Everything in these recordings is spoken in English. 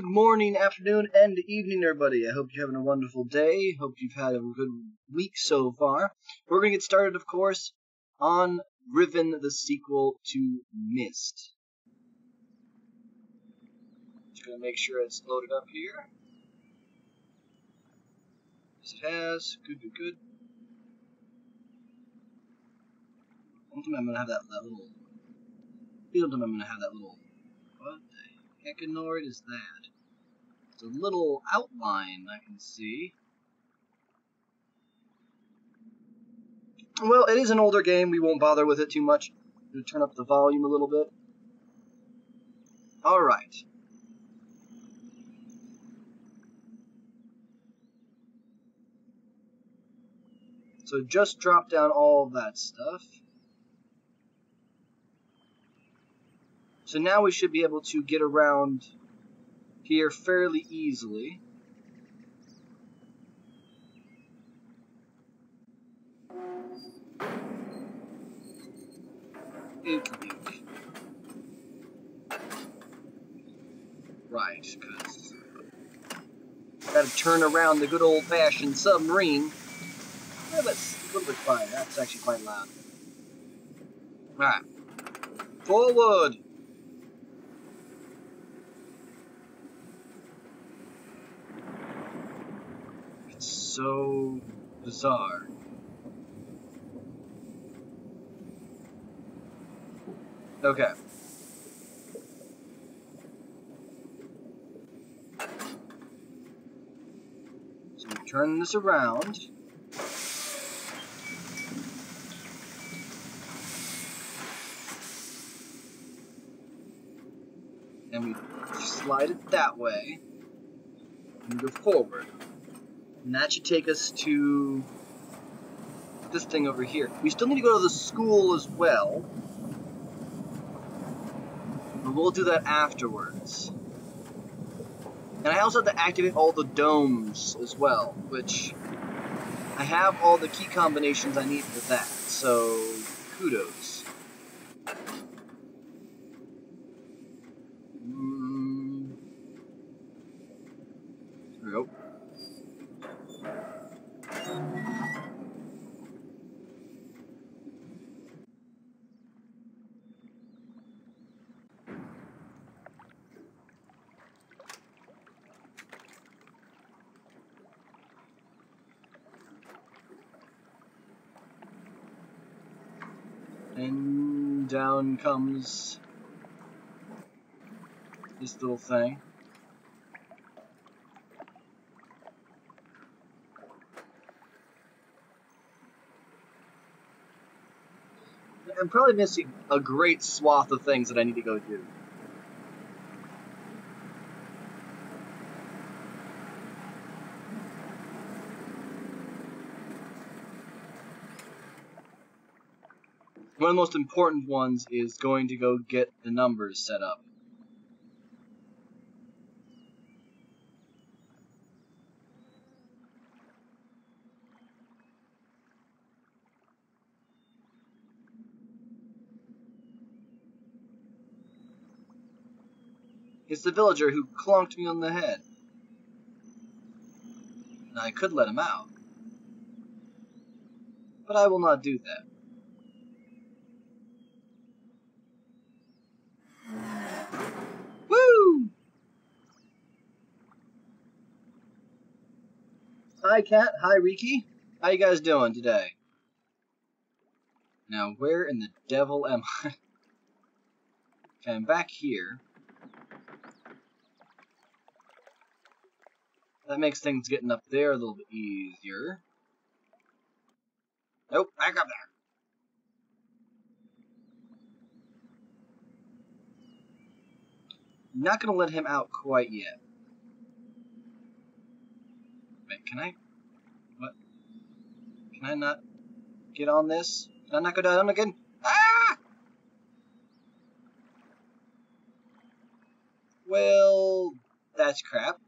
Good morning, afternoon, and evening, everybody. I hope you're having a wonderful day. Hope you've had a good week so far. We're going to get started, of course, on Riven, the sequel to Myst. Just going to make sure it's loaded up here. Yes, it has. Good. I don't think I'm going to have that little... What the hecanoid is that? It's a little outline I can see. Well, it is an older game. We won't bother with it too much. I'm going to turn up the volume a little bit. Alright. So just drop down all of that stuff. So now we should be able to get around here fairly easily. Ink. Right, because gotta turn around the good old-fashioned submarine. Yeah, that's a little bit quiet. That's actually quite loud. Alright. Forward! It's so bizarre. Okay. So we turn this around. And we slide it that way. And go forward. And that should take us to this thing over here. We still need to go to the school as well. But we'll do that afterwards. And I also have to activate all the domes as well, which I have all the key combinations I need for that, so kudos. There we go. And down comes this little thing. I'm probably missing a great swath of things that I need to go do. One of the most important ones is going to go get the numbers set up. It's the villager who clonked me on the head. Now, I could let him out. But I will not do that. Woo! Hi, Kat. Hi, Riki. How you guys doing today? Now, where in the devil am I? Okay, I'm back here. That makes things getting up there a little bit easier. Nope, back up there. Not gonna let him out quite yet. Wait, can I? What? Can I not get on this? Can I not go down again? Ah! Well, that's crap.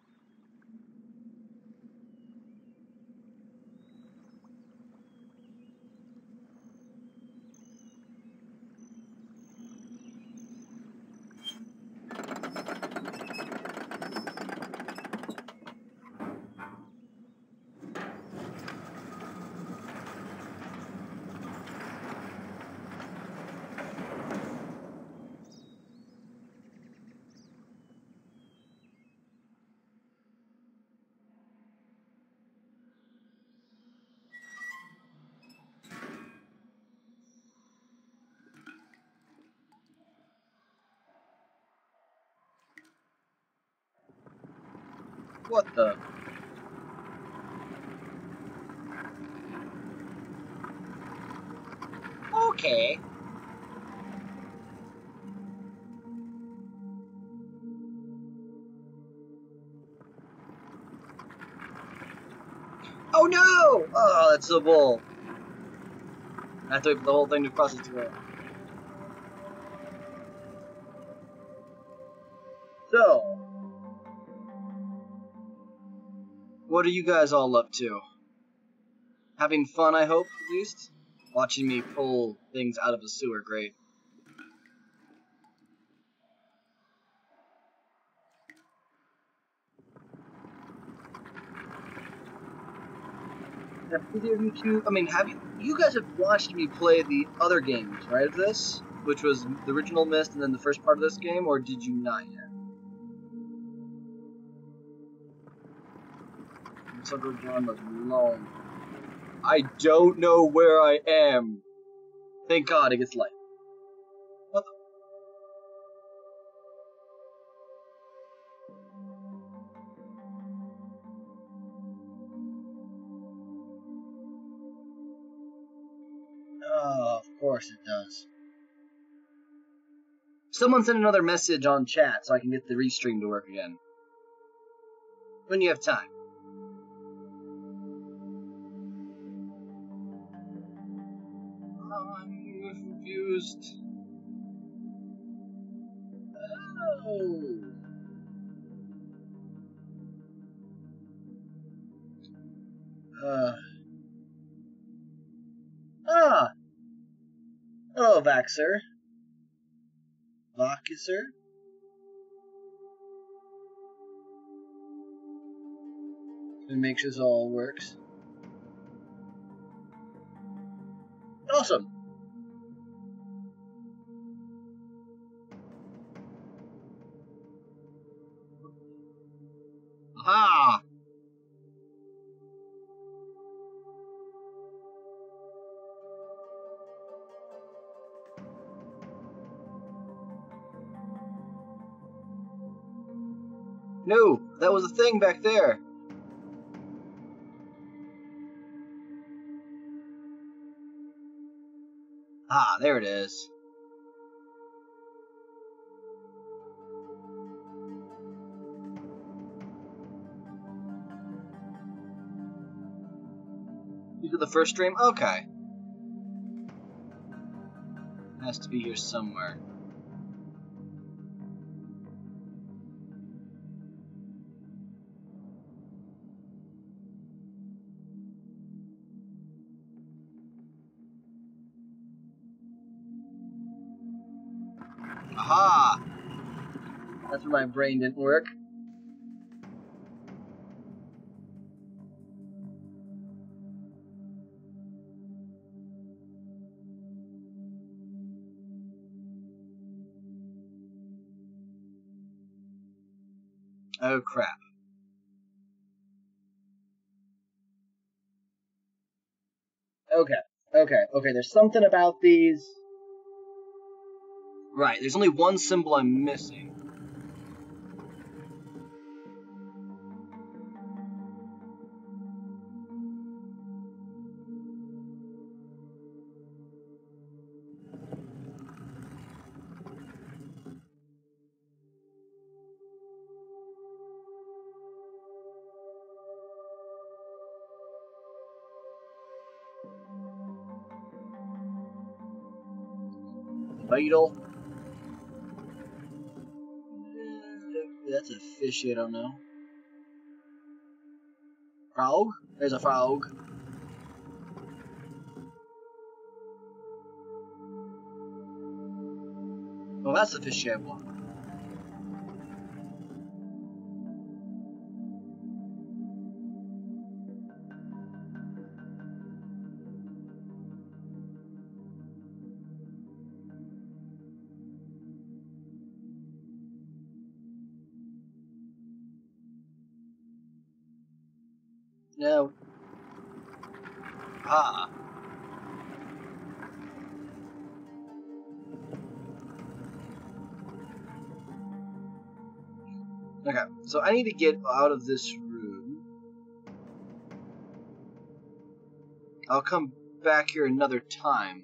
What the? Okay. Oh no! Oh, that's so bull. I have to wait for the whole thing to process to go. So, what are you guys all up to? Having fun, I hope, at least? Watching me pull things out of a sewer grate. Have either of you two, I mean, you guys have watched me play the other games, right, of this? Which was the original Myst and then the first part of this game, or did you not yet? Sucker John was long. I don't know where I am. Thank God it gets light. What the? Oh, of course it does. Someone send another message on chat so I can get the restream to work again. When you have time. I'm confused. Oh. Ah. Hello, Vaxer. Vaxer? To make sure this all works. Awesome. Aha! No, that was a thing back there. Ah, there it is. You did the first stream? Okay. It has to be here somewhere. Aha! That's where my brain didn't work. Oh crap. Okay, there's something about these. Right, there's only one symbol I'm missing. Beetle. That's a fish, I don't know. Frog? There's a frog. Well, that's the fish I want. No. Ah. Okay, so I need to get out of this room. I'll come back here another time.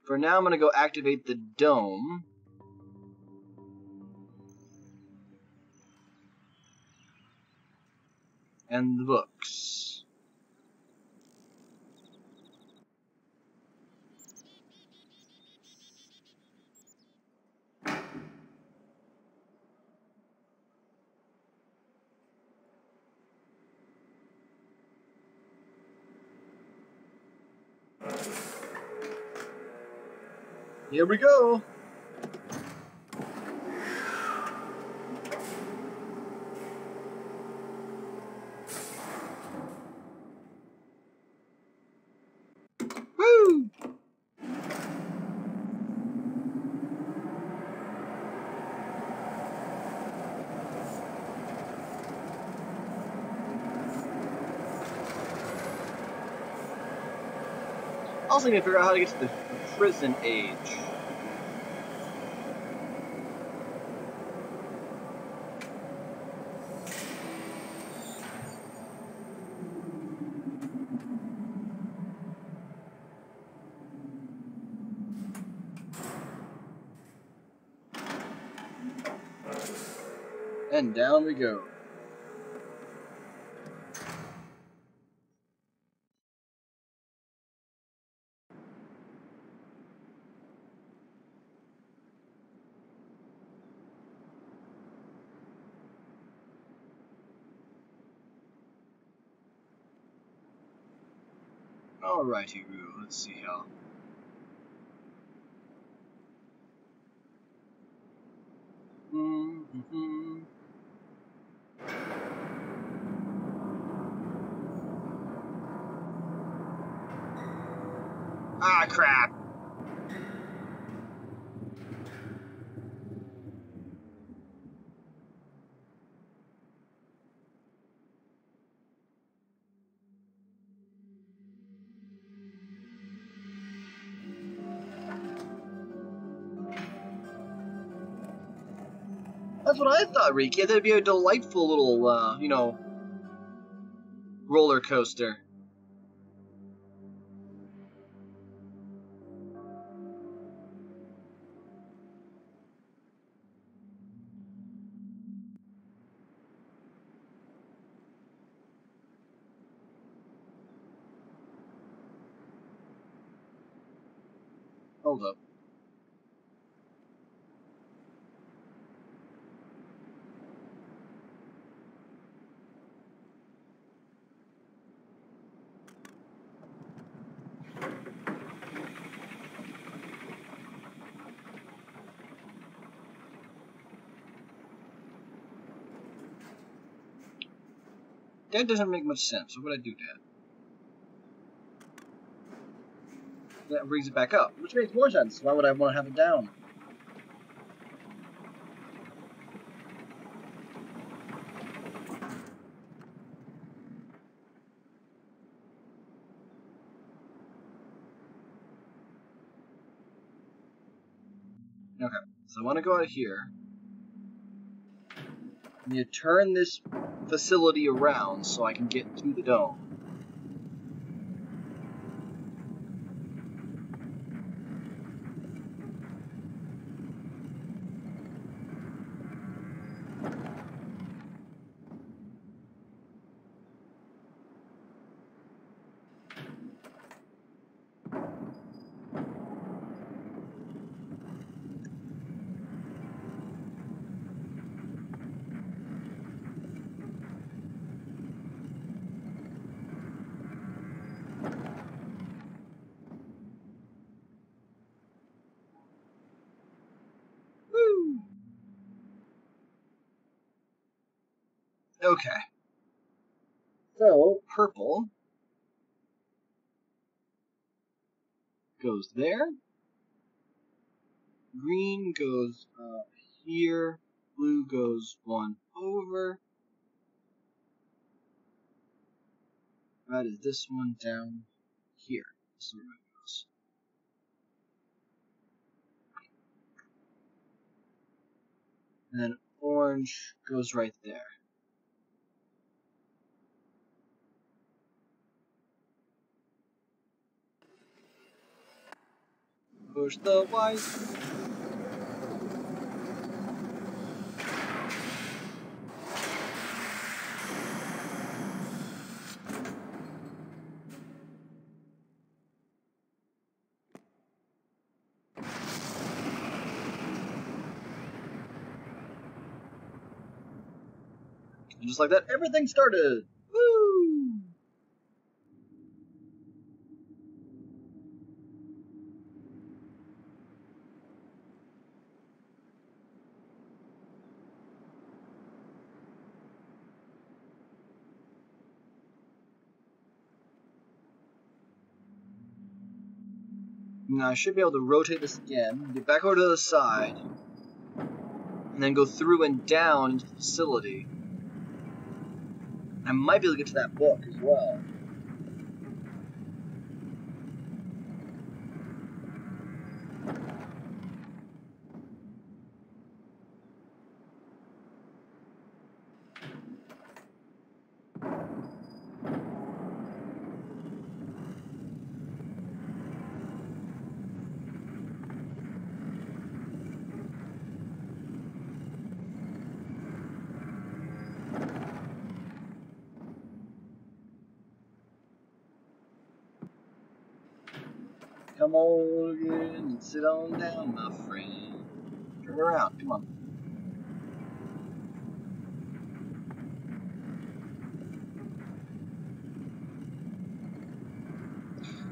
For now, I'm going to go activate the dome. And the books. Here we go. Woo! Also need to figure out how to get to the prison age. And down we go. Alrighty, Roo. Let's see how. Ah, crap! That's what I thought, Riki. That'd be a delightful little, you know, roller coaster. Hold up. That doesn't make much sense. Why would I do that? That brings it back up, which makes more sense. Why would I want to have it down? Okay, so I want to go out here. I need to turn this facility around so I can get to the dome. Woo! Okay. So, purple goes there. Green goes up here. Blue goes one over. Red is this one down here. This is where red goes. And then orange goes right there. Push the white. And just like that, everything started. Woo! Now I should be able to rotate this again, get back over to the side, and then go through and down into the facility. I might be able to get to that book as well. Come on again and sit on down, my friend. Turn around, come on.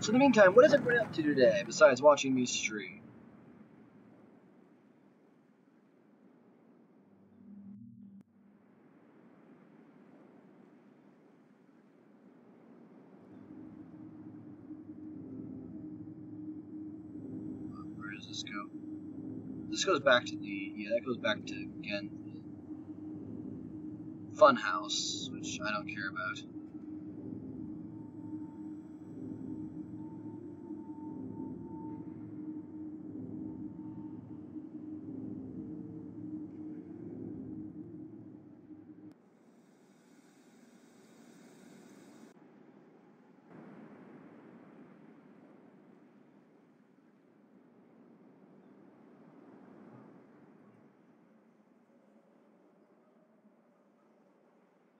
So in the meantime, what is everybody up to today besides watching me stream? Where does this go? This goes back to that goes back to, again, the fun house, which I don't care about.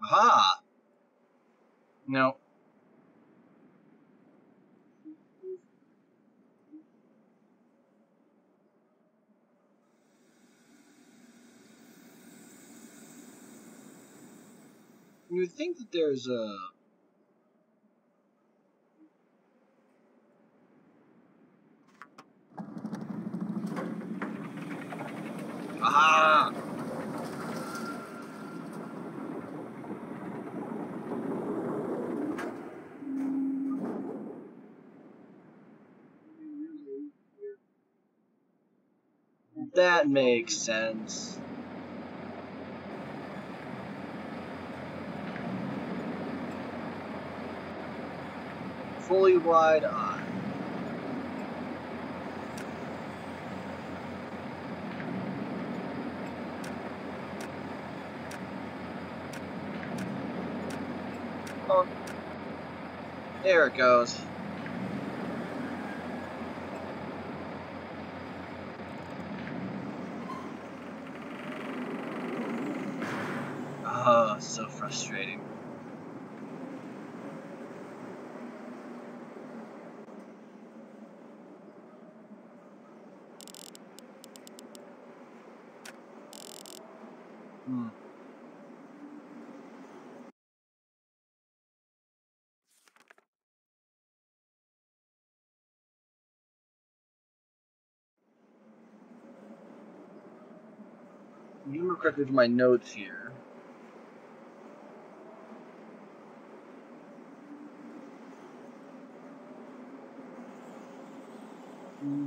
Aha! No. You would think that there's a... Aha! That makes sense. Fully wide eye. Oh, there it goes. Oh, so frustrating. Hmm. If I remember correctly from my notes here. Let's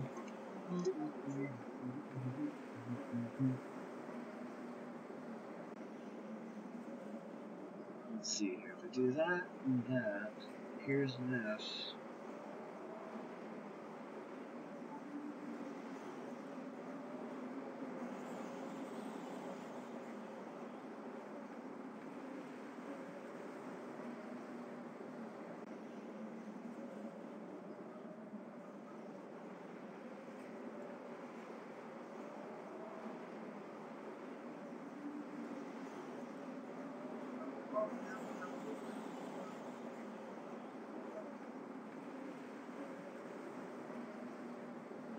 see here. If I do that and that, here's this.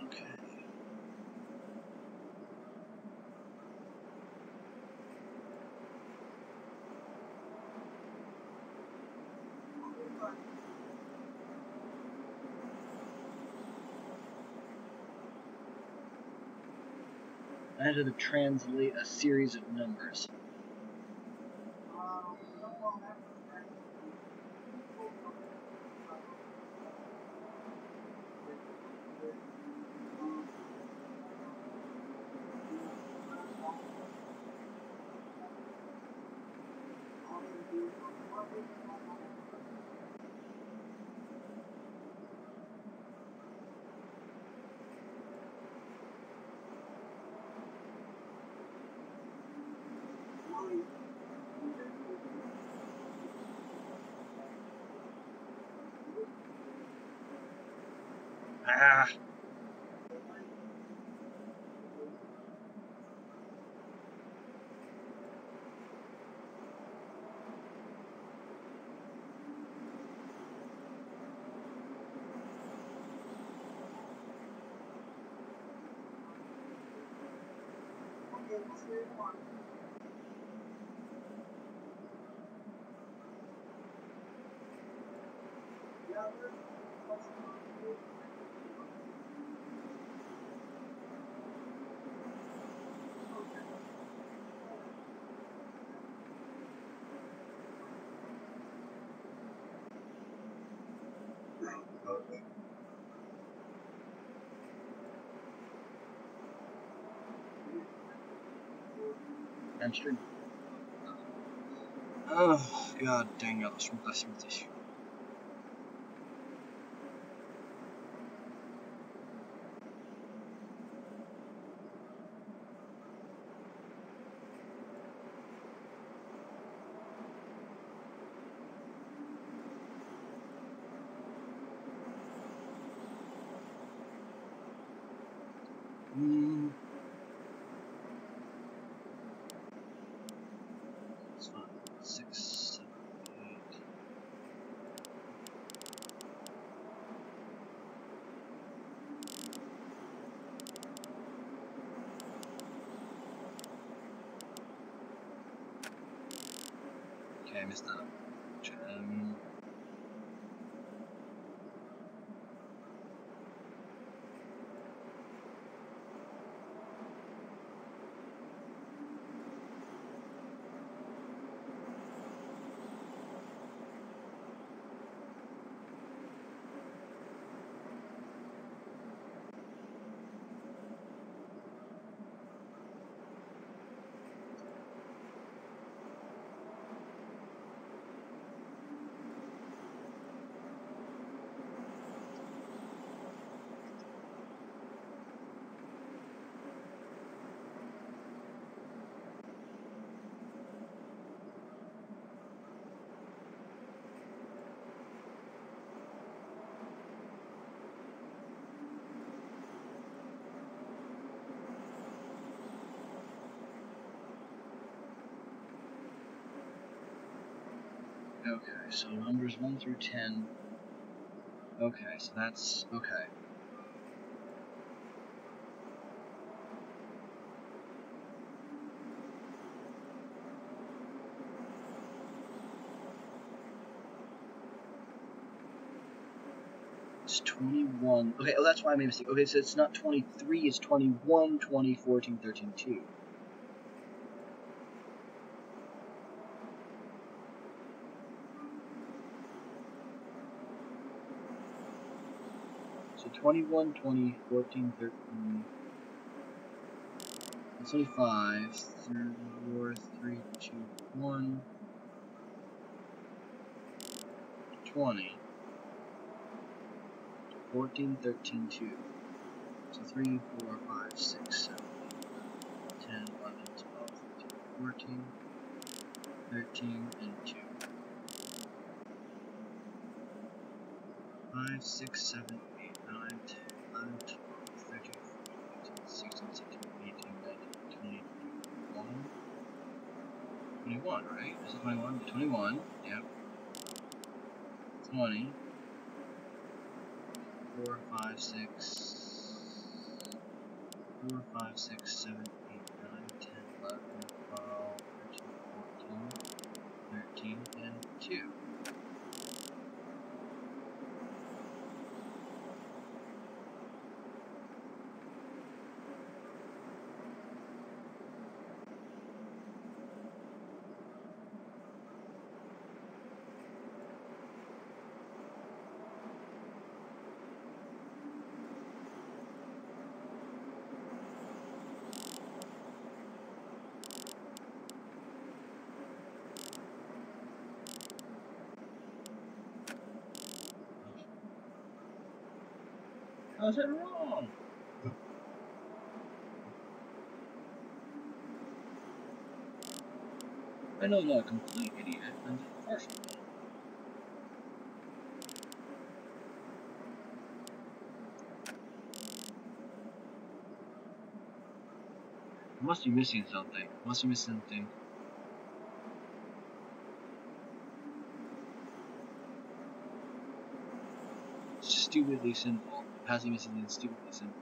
Okay. I had to translate a series of numbers. Ah! Hamstring. Oh, god dang it. What's wrong with this? It's fine. 6, 7, 8. Okay, I missed that. Okay, so numbers 1 through 10. Okay, so that's okay. It's 21. Okay, oh, that's why I made a mistake. Okay, so it's not 23, it's 21, 20, 14, 13, 2. So 21, 20, 14, 13, 25, 4, 3, 2, 1, 20, 14, 13, 2. So 3, 4, 5, 6, 7, 8, 9, 10, 11, 12, 13, 14, 13, and 2. 5, 6, 7, 8, 9, 10, 11, 12, 13, 14, 15, 16, 17, 18, 19, 20, 21. 21, right? This is 21. 21, yep. 20, 4, 5, 6, 4, 5, 6, 7, 8, 9, 10, 11, 12, 13, 14, 13, and 2. How's it wrong? I know I'm not a complete idiot. I'm just a partial one. I must be missing something. I must be missing something. Stupidly simple. It has to be missing something stupidly simple.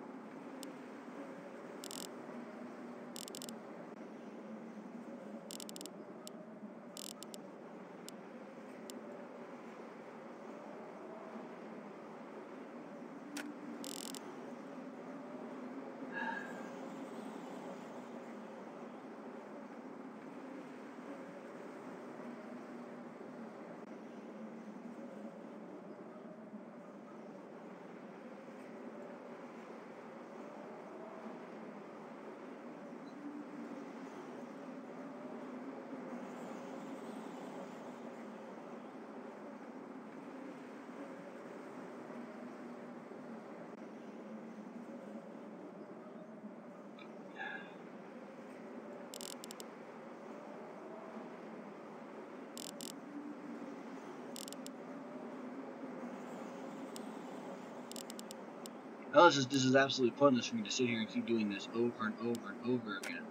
Oh, this is absolutely pointless for me to sit here and keep doing this over and over and over again.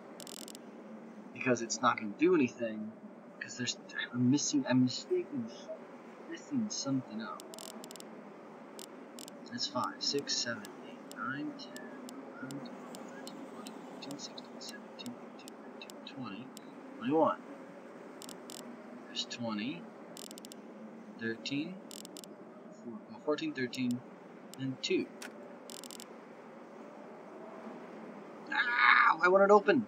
Because it's not going to do anything. Because I'm missing something up. That's 5, 6, 7, 8, 9, 10, 11, 12, 13, 14, 15, 16, 17, 18, 19, 20, 21. There's 20, 13, 14, 13, and 2. Ah! Why won't it open?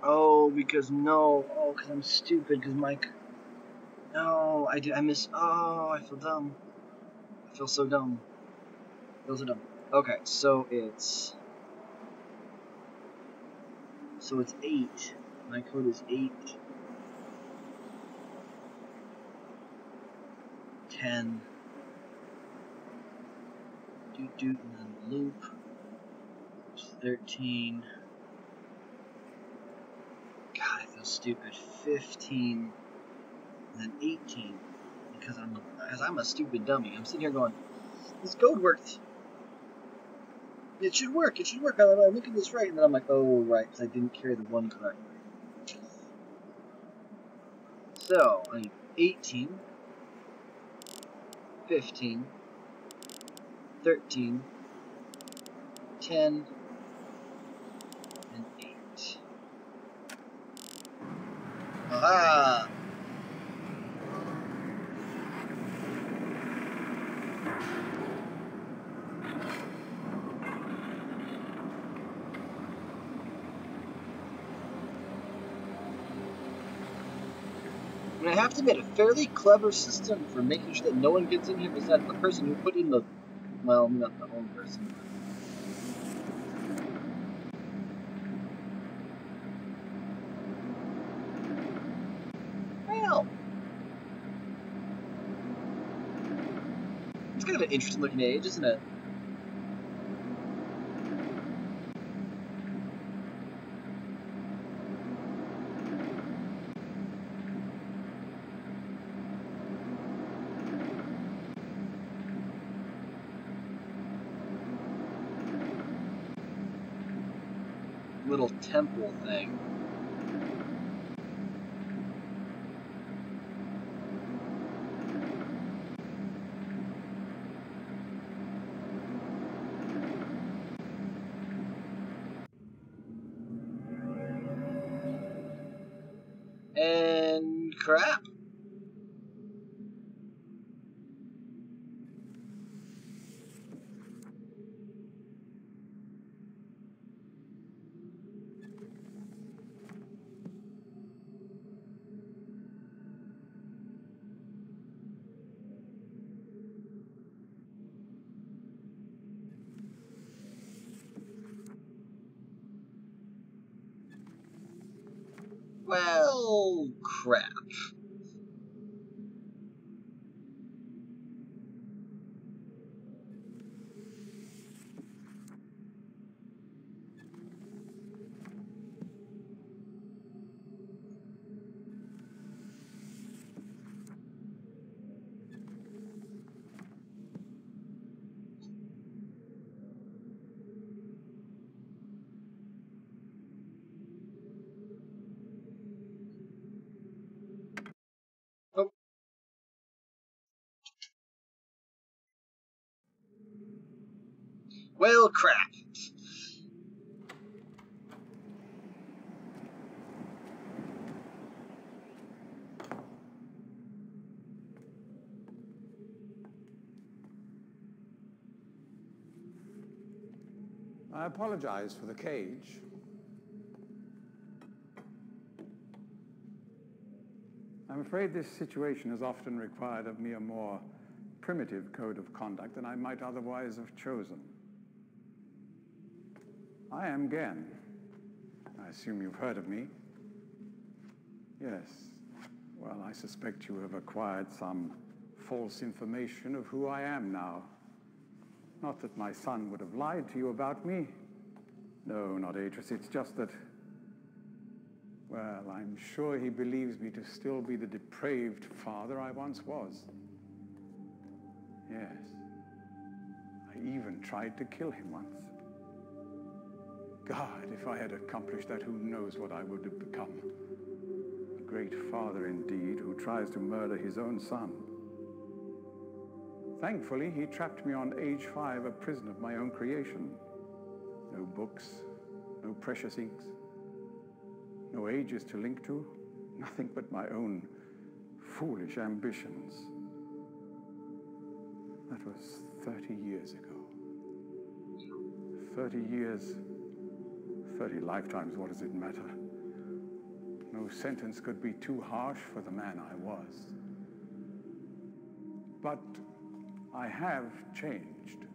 Oh, because no. Oh, because I'm stupid. Because Mike. No, I miss. Oh, I feel dumb. I feel so dumb. I feel so dumb. Okay, so it's 8. My code is 8, 10. Doot doot and then loop. It's 13. God, I feel stupid. 15 and then 18. Because I'm a stupid dummy. I'm sitting here going, this code worked. It should work. It should work. I'm looking at this right, and then I'm like, oh, right, because I didn't carry the one correctly. So, I need 18, 15, 13, 10, and 8. Aha! And I have to admit, a fairly clever system for making sure that no one gets in here besides the person who put in the, well, not the own person. Well, it's kind of an interesting looking age, isn't it? Little temple thing. And crap. Well, crap. Oh. Well, crap. I apologize for the cage. I'm afraid this situation has often required of me a more primitive code of conduct than I might otherwise have chosen. I am Gen. I assume you've heard of me. Yes. Well, I suspect you have acquired some false information of who I am now. Not that my son would have lied to you about me. No, not Atris. It's just that, well, I'm sure he believes me to still be the depraved father I once was. Yes. I even tried to kill him once. God, if I had accomplished that, who knows what I would have become. A great father indeed, who tries to murder his own son. Thankfully, he trapped me on age 5, a prison of my own creation. No books, no precious inks, no ages to link to, nothing but my own foolish ambitions. That was 30 years ago. 30 years, 30 lifetimes, what does it matter? No sentence could be too harsh for the man I was. But I have changed.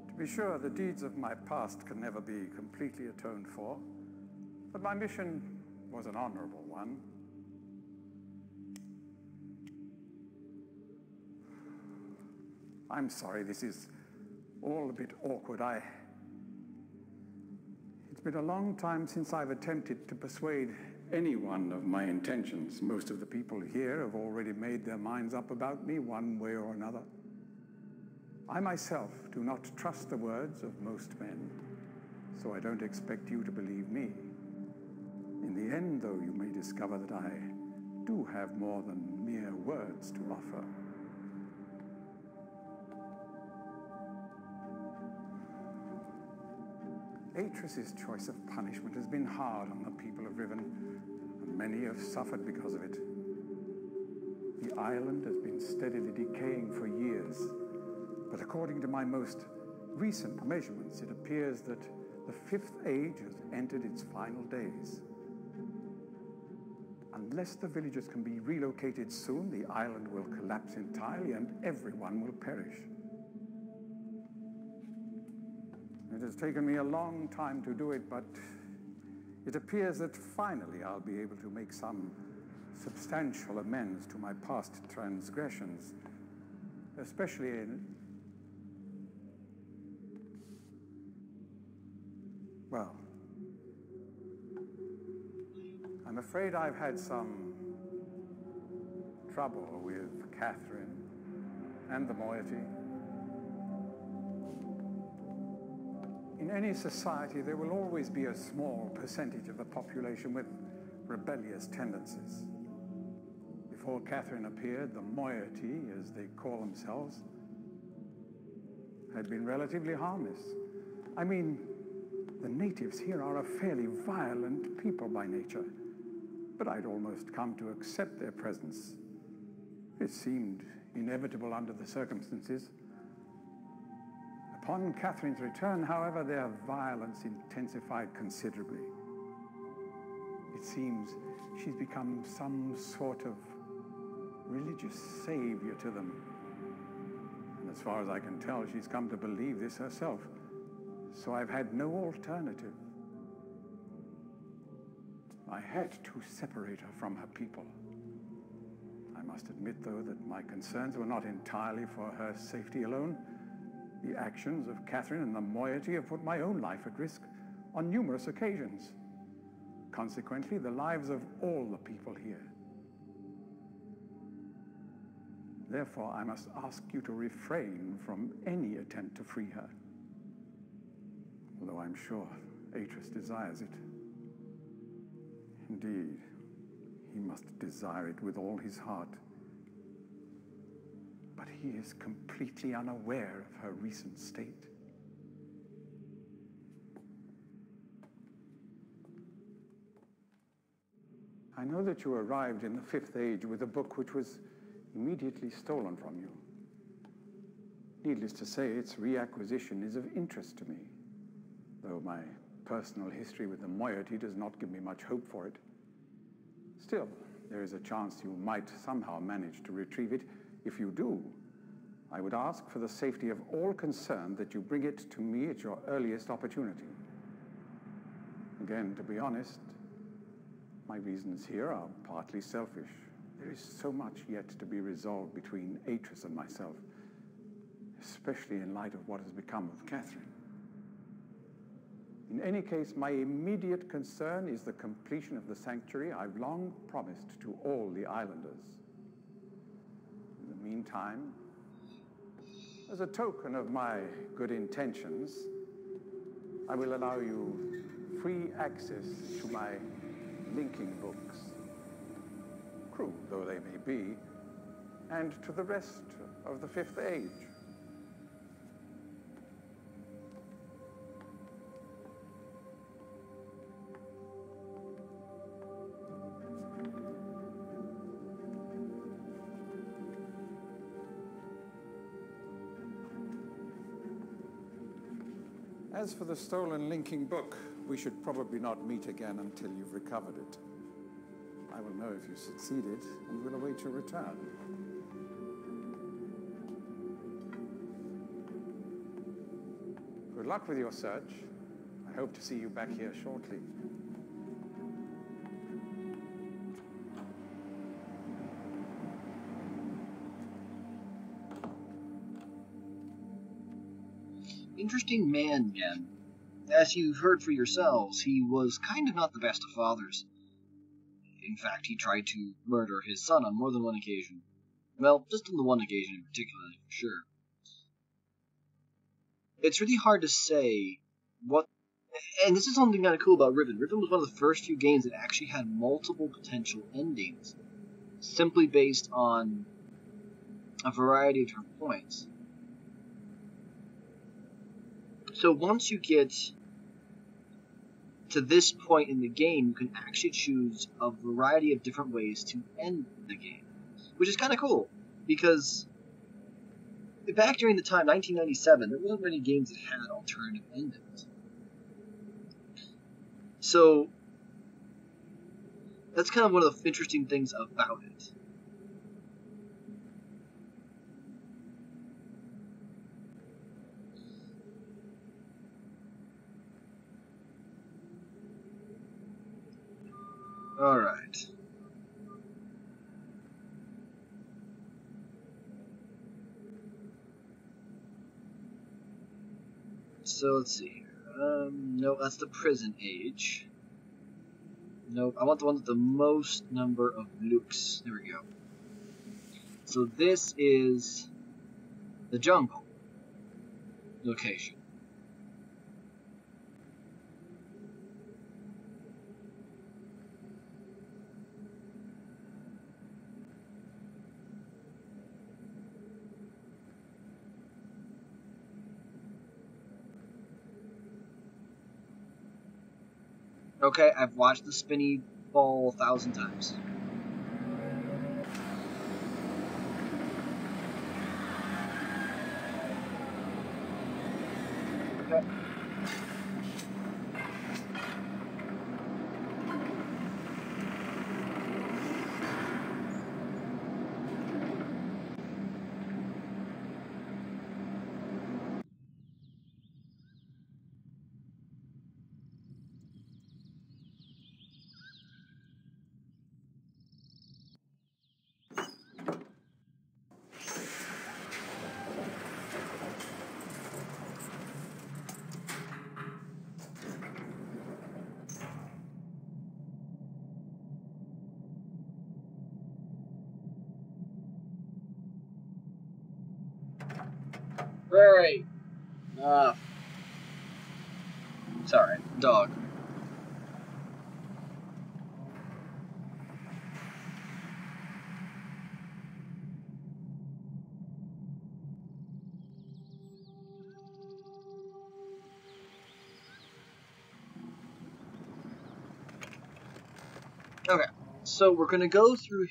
To be sure, the deeds of my past can never be completely atoned for, but my mission was an honorable one. I'm sorry, this is all a bit awkward. It's been a long time since I've attempted to persuade anyone of my intentions. Most of the people here have already made their minds up about me one way or another. I myself do not trust the words of most men, so I don't expect you to believe me. In the end, though, you may discover that I do have more than mere words to offer. Atris's choice of punishment has been hard on the people of Riven, and many have suffered because of it. The island has been steadily decaying for years, but according to my most recent measurements, it appears that the Fifth Age has entered its final days. Unless the villagers can be relocated soon, the island will collapse entirely and everyone will perish. It has taken me a long time to do it, but it appears that finally I'll be able to make some substantial amends to my past transgressions, especially in... Well, I'm afraid I've had some trouble with Catherine and the moiety. In any society, there will always be a small percentage of the population with rebellious tendencies. Before Catherine appeared, the moiety, as they call themselves, had been relatively harmless. I mean, the natives here are a fairly violent people by nature, but I'd almost come to accept their presence. It seemed inevitable under the circumstances. Upon Catherine's return, however, their violence intensified considerably. It seems she's become some sort of religious savior to them. And as far as I can tell, she's come to believe this herself. So I've had no alternative. I had to separate her from her people. I must admit, though, that my concerns were not entirely for her safety alone. The actions of Catherine and the moiety have put my own life at risk on numerous occasions. Consequently, the lives of all the people here. Therefore, I must ask you to refrain from any attempt to free her. Although I'm sure Atris desires it. Indeed, he must desire it with all his heart. But he is completely unaware of her recent state. I know that you arrived in the Fifth Age with a book which was immediately stolen from you. Needless to say, its reacquisition is of interest to me, though my personal history with the moiety does not give me much hope for it. Still, there is a chance you might somehow manage to retrieve it. If you do, I would ask for the safety of all concerned that you bring it to me at your earliest opportunity. Again, to be honest, my reasons here are partly selfish. There is so much yet to be resolved between Atris and myself, especially in light of what has become of Catherine. In any case, my immediate concern is the completion of the sanctuary I've long promised to all the islanders. In the meantime, as a token of my good intentions, I will allow you free access to my linking books, crude though they may be, and to the rest of the Fifth Age. As for the stolen linking book, we should probably not meet again until you've recovered it. I will know if you succeeded, and will await your return. Good luck with your search. I hope to see you back here shortly. Interesting man, Jen. As you've heard for yourselves, he was kind of not the best of fathers. In fact, he tried to murder his son on more than one occasion. Well, just on the one occasion in particular, for sure. It's really hard to say what... And this is something kind of cool about Riven. Riven was one of the first few games that actually had multiple potential endings, simply based on a variety of different points. So once you get to this point in the game, you can actually choose a variety of different ways to end the game, which is kind of cool, because back during the time, 1997, there wasn't many games that had alternative endings. So that's kind of one of the interesting things about it. Alright. So let's see here. No, that's the prison age. Nope, I want the one with the most number of looks. There we go. So this is the jungle location. Okay, I've watched the spinny ball 1,000 times. Okay. Right. Sorry, dog. Okay, so we're gonna go through.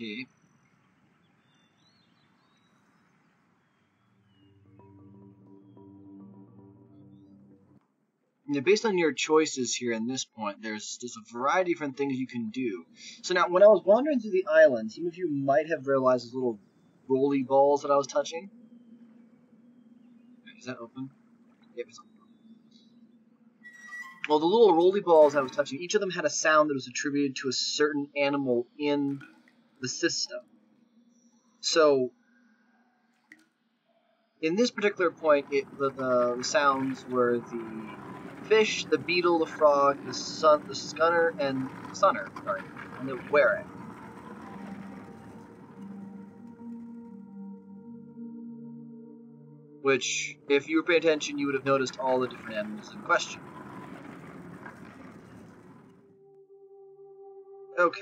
Okay. Now, based on your choices here in this point, there's a variety of different things you can do. So now, when I was wandering through the island, some of you might have realized those little rolly balls that I was touching. Is that open? Yep, it's open. Well, the little rolly balls I was touching, each of them had a sound that was attributed to a certain animal in the system. So, in this particular point, the sounds were the fish, the beetle, the frog, the sunner, and the were. Which, if you were paying attention, you would have noticed all the different animals in question. Okay.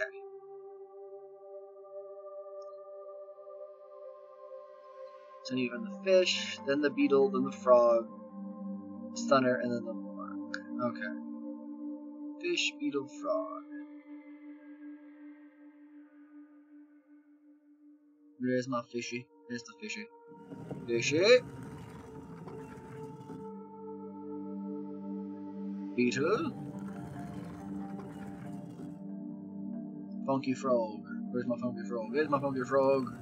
So even the fish, then the beetle, then the frog, stunner, and then the mark. Okay. Fish, beetle, frog. Where's my fishy? There's the fishy. Fishy. Beetle. Funky frog. Where's my funky frog? There's my funky frog.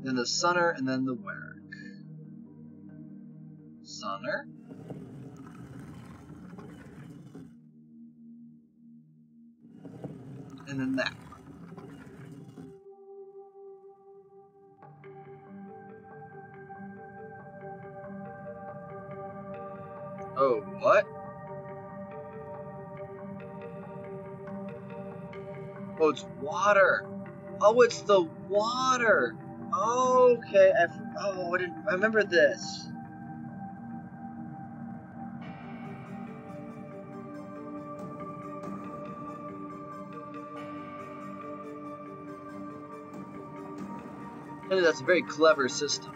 Then the sunner, and then the werk. Sunner. And then that one. Oh, what? Oh, it's water. Oh, it's the water. Okay. I remember this. That's a very clever system.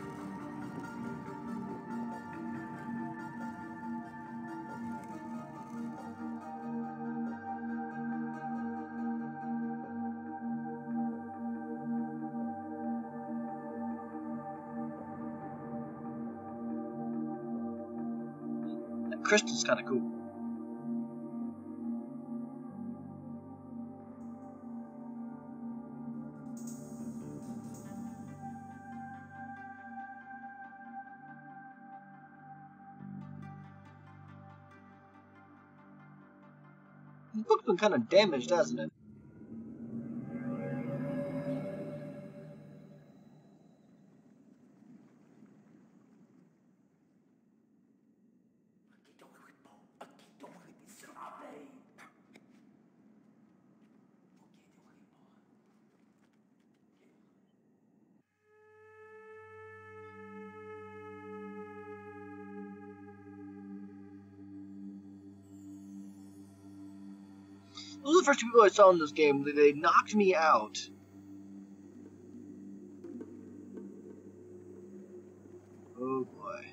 That crystal's kind of cool. The book's been kind of damaged, hasn't it? Those are the first two people I saw in this game. They knocked me out. Oh boy.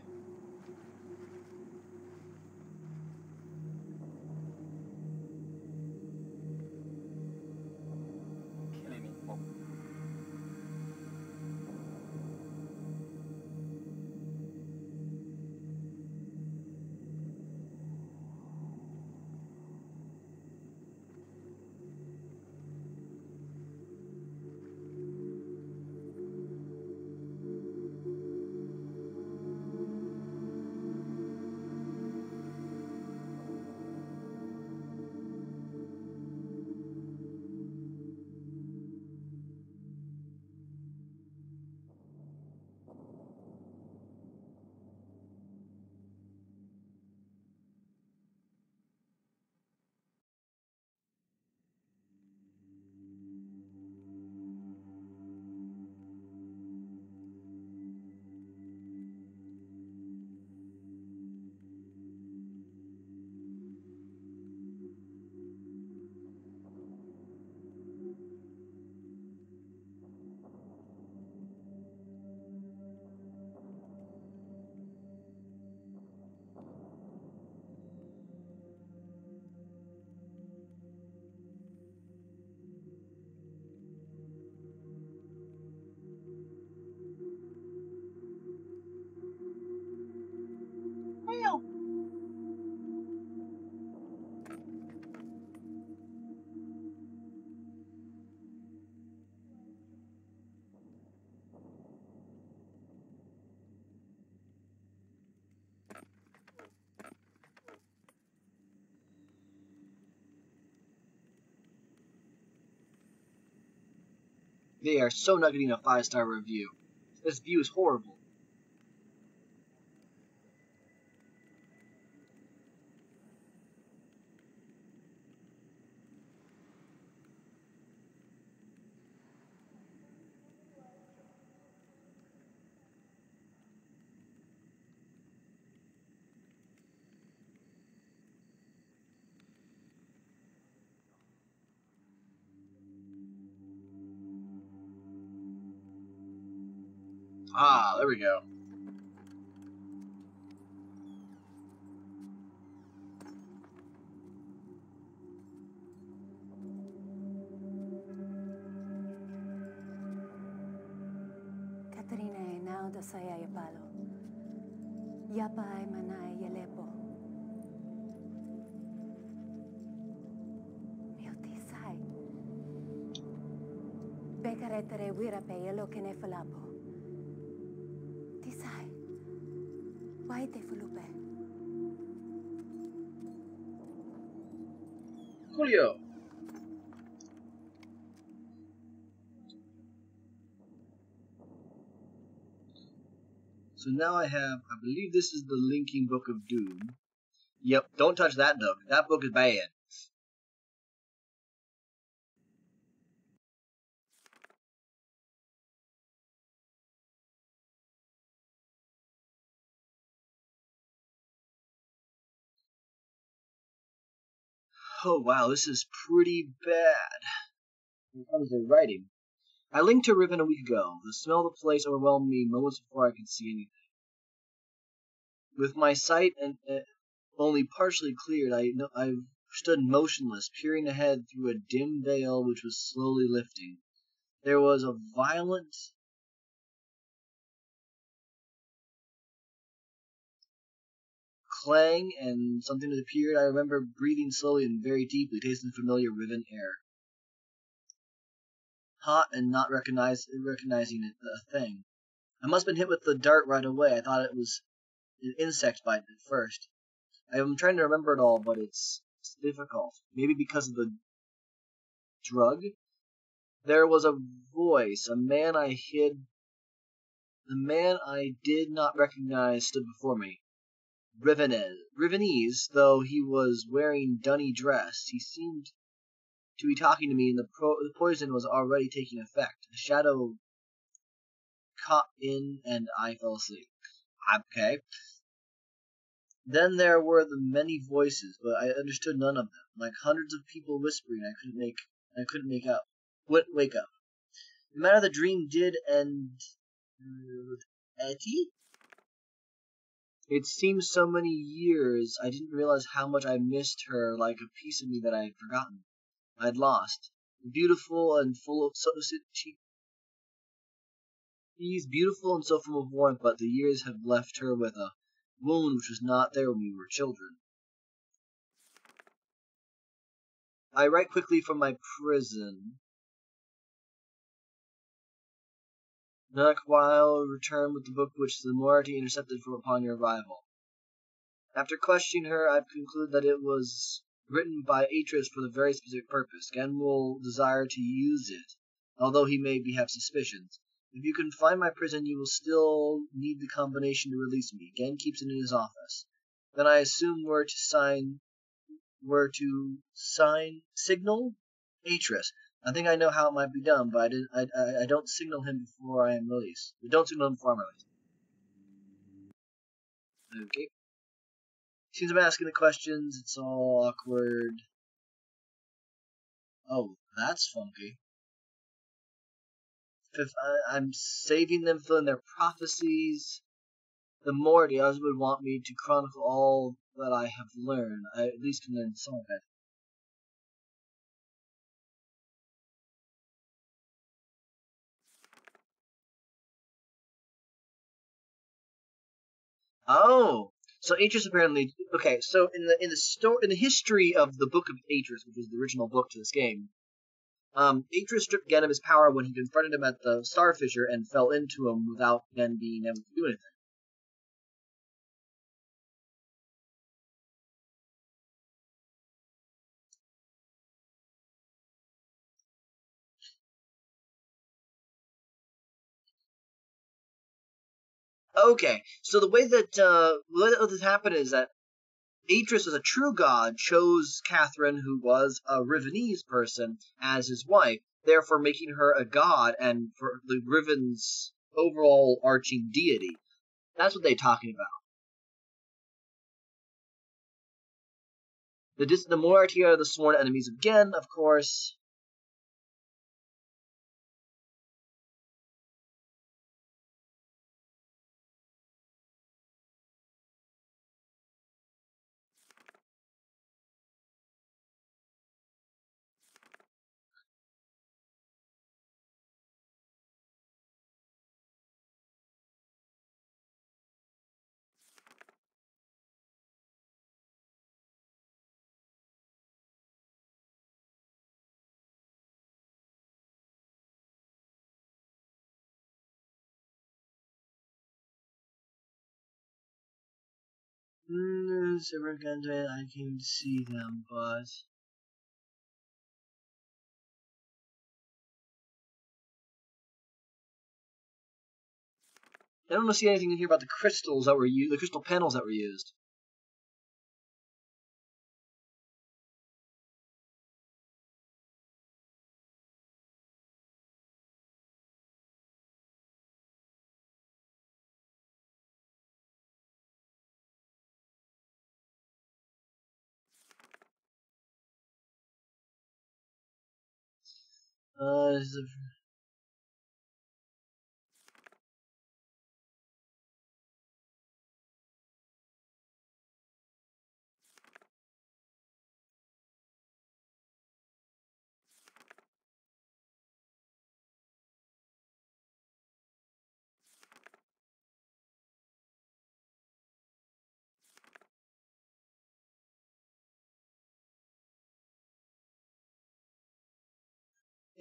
Well. They are so not getting a 5-star review. This view is horrible. Ah, there we go. Trine now da saya yapalo. Yapay manay yalepo. Miotisay. Bekaretere wirape yelo kene falapo. Tisay. Waite fulupe. Julio. So now I believe this is the Linking Book of Doom. Yep, don't touch that book. That book is bad. Oh wow, this is pretty bad. When it comes to writing. I linked to Riven a week ago. The smell of the place overwhelmed me moments before I could see anything. With my sight and only partially cleared, I stood motionless, peering ahead through a dim veil which was slowly lifting. There was a violent clang, and something appeared. I remember breathing slowly and very deeply, tasting familiar Riven air. Hot and not recognizing it, a thing. I must have been hit with the dart right away. I thought it was an insect bite at first. I'm trying to remember it all, but it's difficult. Maybe because of the drug? There was a voice. The man I did not recognize stood before me. Rivenese, though he was wearing dunny dress. He seemed to be talking to me, and the poison was already taking effect. A shadow caught in, and I fell asleep. Okay. Then there were the many voices, but I understood none of them. Like hundreds of people whispering, I couldn't wake up. No matter the dream did end with Etty. It seemed so many years, I didn't realize how much I missed her, like a piece of me that I had forgotten. I'd lost. Beautiful and full of she's beautiful and so full of warmth, but the years have left her with a wound which was not there when we were children. I write quickly from my prison. Not a while returned with the book which the Moiety intercepted from upon your arrival. After questioning her, I've concluded that it was written by Atreus for the very specific purpose. Gen will desire to use it, although he may have suspicions. If you can find my prison, you will still need the combination to release me. Gen keeps it in his office. Then I assume we're to signal Atreus. I think I know how it might be done, but I don't signal him before I am released. Don't signal him before I'm released. Okay. Seems I'm asking the questions. It's all awkward. Oh, that's funky. I'm saving them, filling their prophecies. The Morty others would want me to chronicle all that I have learned. I at least can learn some of it. Oh, so Atreus apparently okay. So in the history of the Book of Atreus, which was the original book to this game, Atreus stripped Gen of his power when he confronted him at the Starfisher and fell into him without Gen being able to do anything. Okay, so the way that this happened is that Atreus, as a true god, chose Catherine, who was a Rivenese person, as his wife, therefore making her a god and for the Riven's overall arching deity. That's what they're talking about. The Moiety are the sworn enemies of Gen, of course. I came to see them, but I don't see anything in here about the crystals that were used, the crystal panels that were used. This is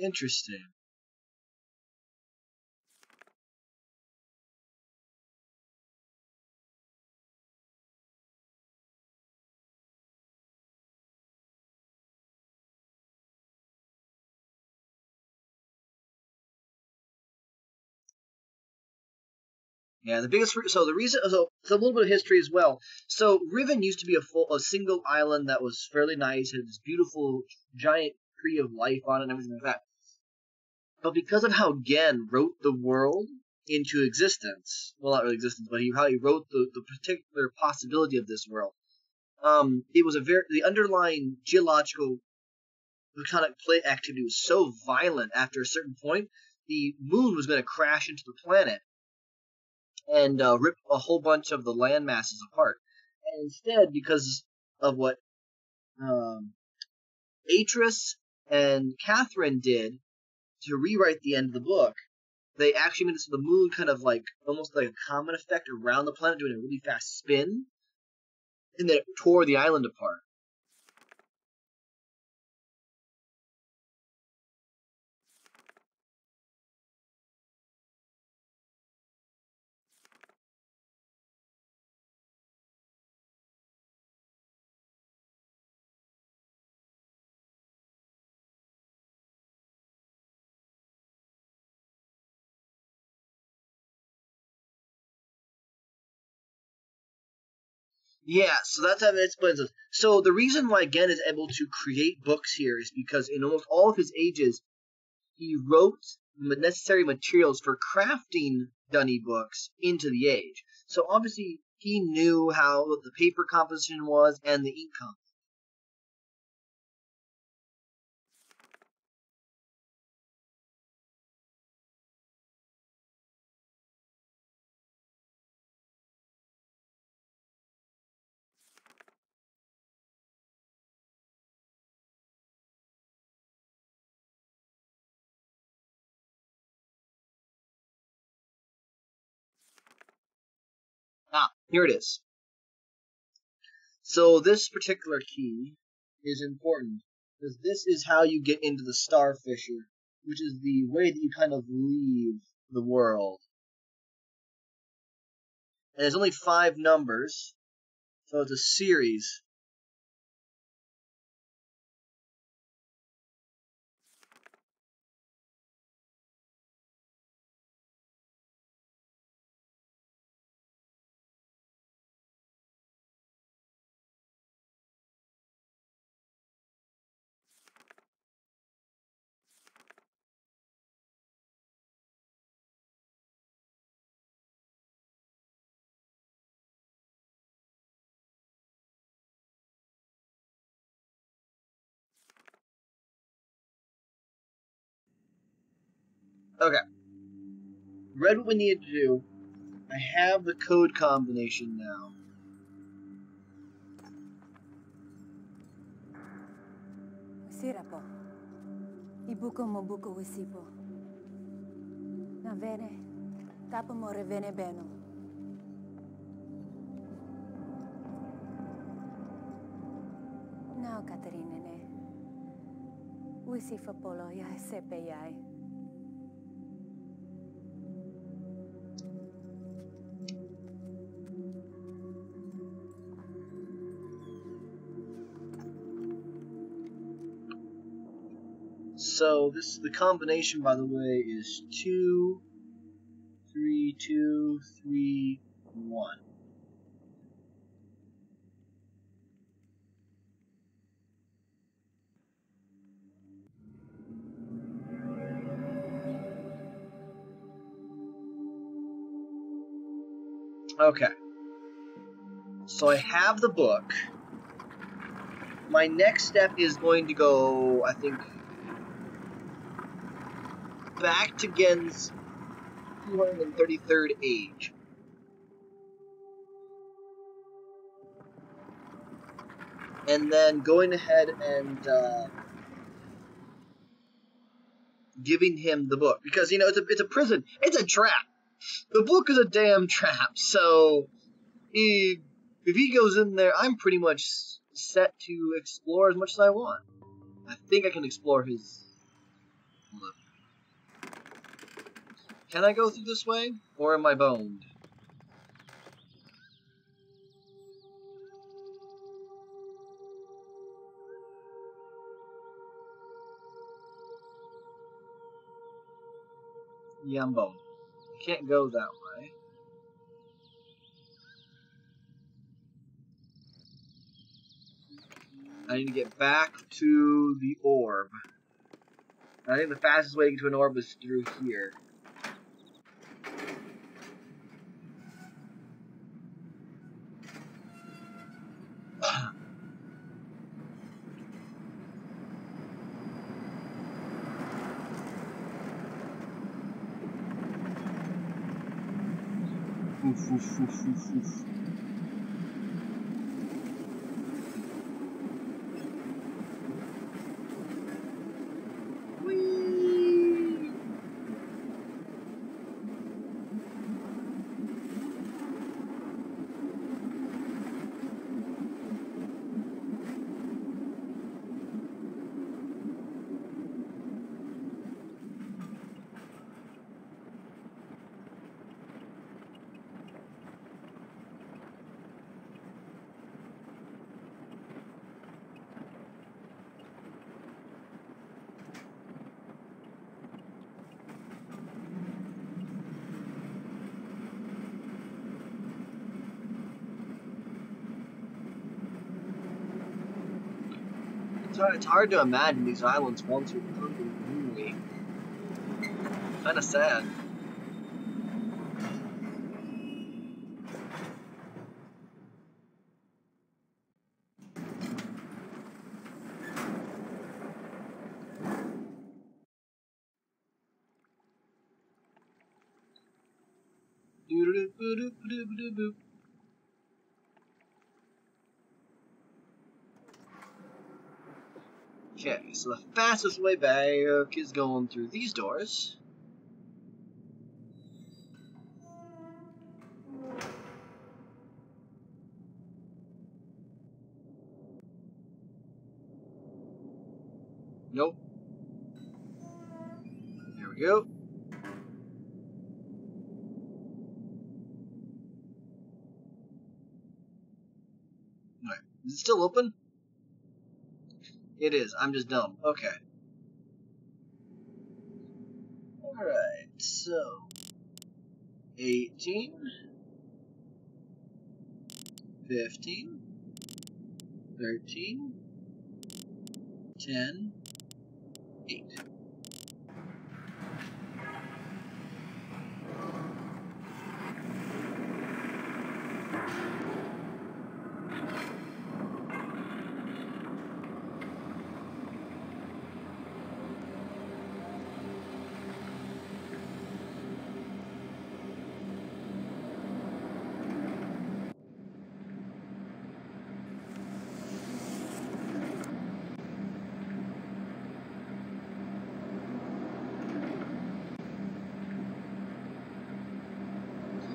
interesting. Yeah, the biggest. So the reason. So it's a little bit of history as well. So Riven used to be a single island that was fairly nice, had this beautiful giant tree of life on it, and everything like that. But because of how Gen wrote the world into existence, well, not really existence, but how he wrote the particular possibility of this world, it was the underlying geological volcanic plate activity was so violent after a certain point, the moon was going to crash into the planet and rip a whole bunch of the land masses apart. And instead, because of what Atris and Catherine did to rewrite the end of the book, they actually made it so the moon kind of like almost like a comet effect around the planet, doing a really fast spin, and then it tore the island apart. Yeah, so that's how it explains it. So the reason why Gen is able to create books here is because in almost all of his ages, he wrote necessary materials for crafting Dunny books into the age. So obviously he knew how the paper composition was and the ink composition. Ah, here it is. So this particular key is important because this is how you get into the Star Fissure, which is the way that you kind of leave the world. And there's only 5 numbers, so it's a series. Okay. Read what we needed to do. I have the code combination now. Sira po. Ibuko mo buko wisipo. Na vene. Tapo mo revene beno. Now, Katerina ne. Wisifa polo ya sepe yai. So the combination, by the way, is 2, 3, 2, 3, 1. Okay. So I have the book. My next step is going to go, I think, back to Gen's 233rd age. And then going ahead and giving him the book. Because, it's a prison. It's a trap. The book is a damn trap. So, if he goes in there, I'm pretty much set to explore as much as I want. I think I can explore his... Can I go through this way? Or am I boned? Yeah, I'm boned. I can't go that way. I need to get back to the orb. I think the fastest way to get to an orb is through here. Oof, oof, oof, oof, oof. Whee! It's hard to imagine these islands once were totally gloomy. Kinda sad. Doo-doo-doo-doo-doo-doo-doo. Okay, so the fastest way back is going through these doors. Nope. There we go. Alright, is it still open? It is, I'm just dumb. Okay. Alright, so 18, 15, 13, 10, 8.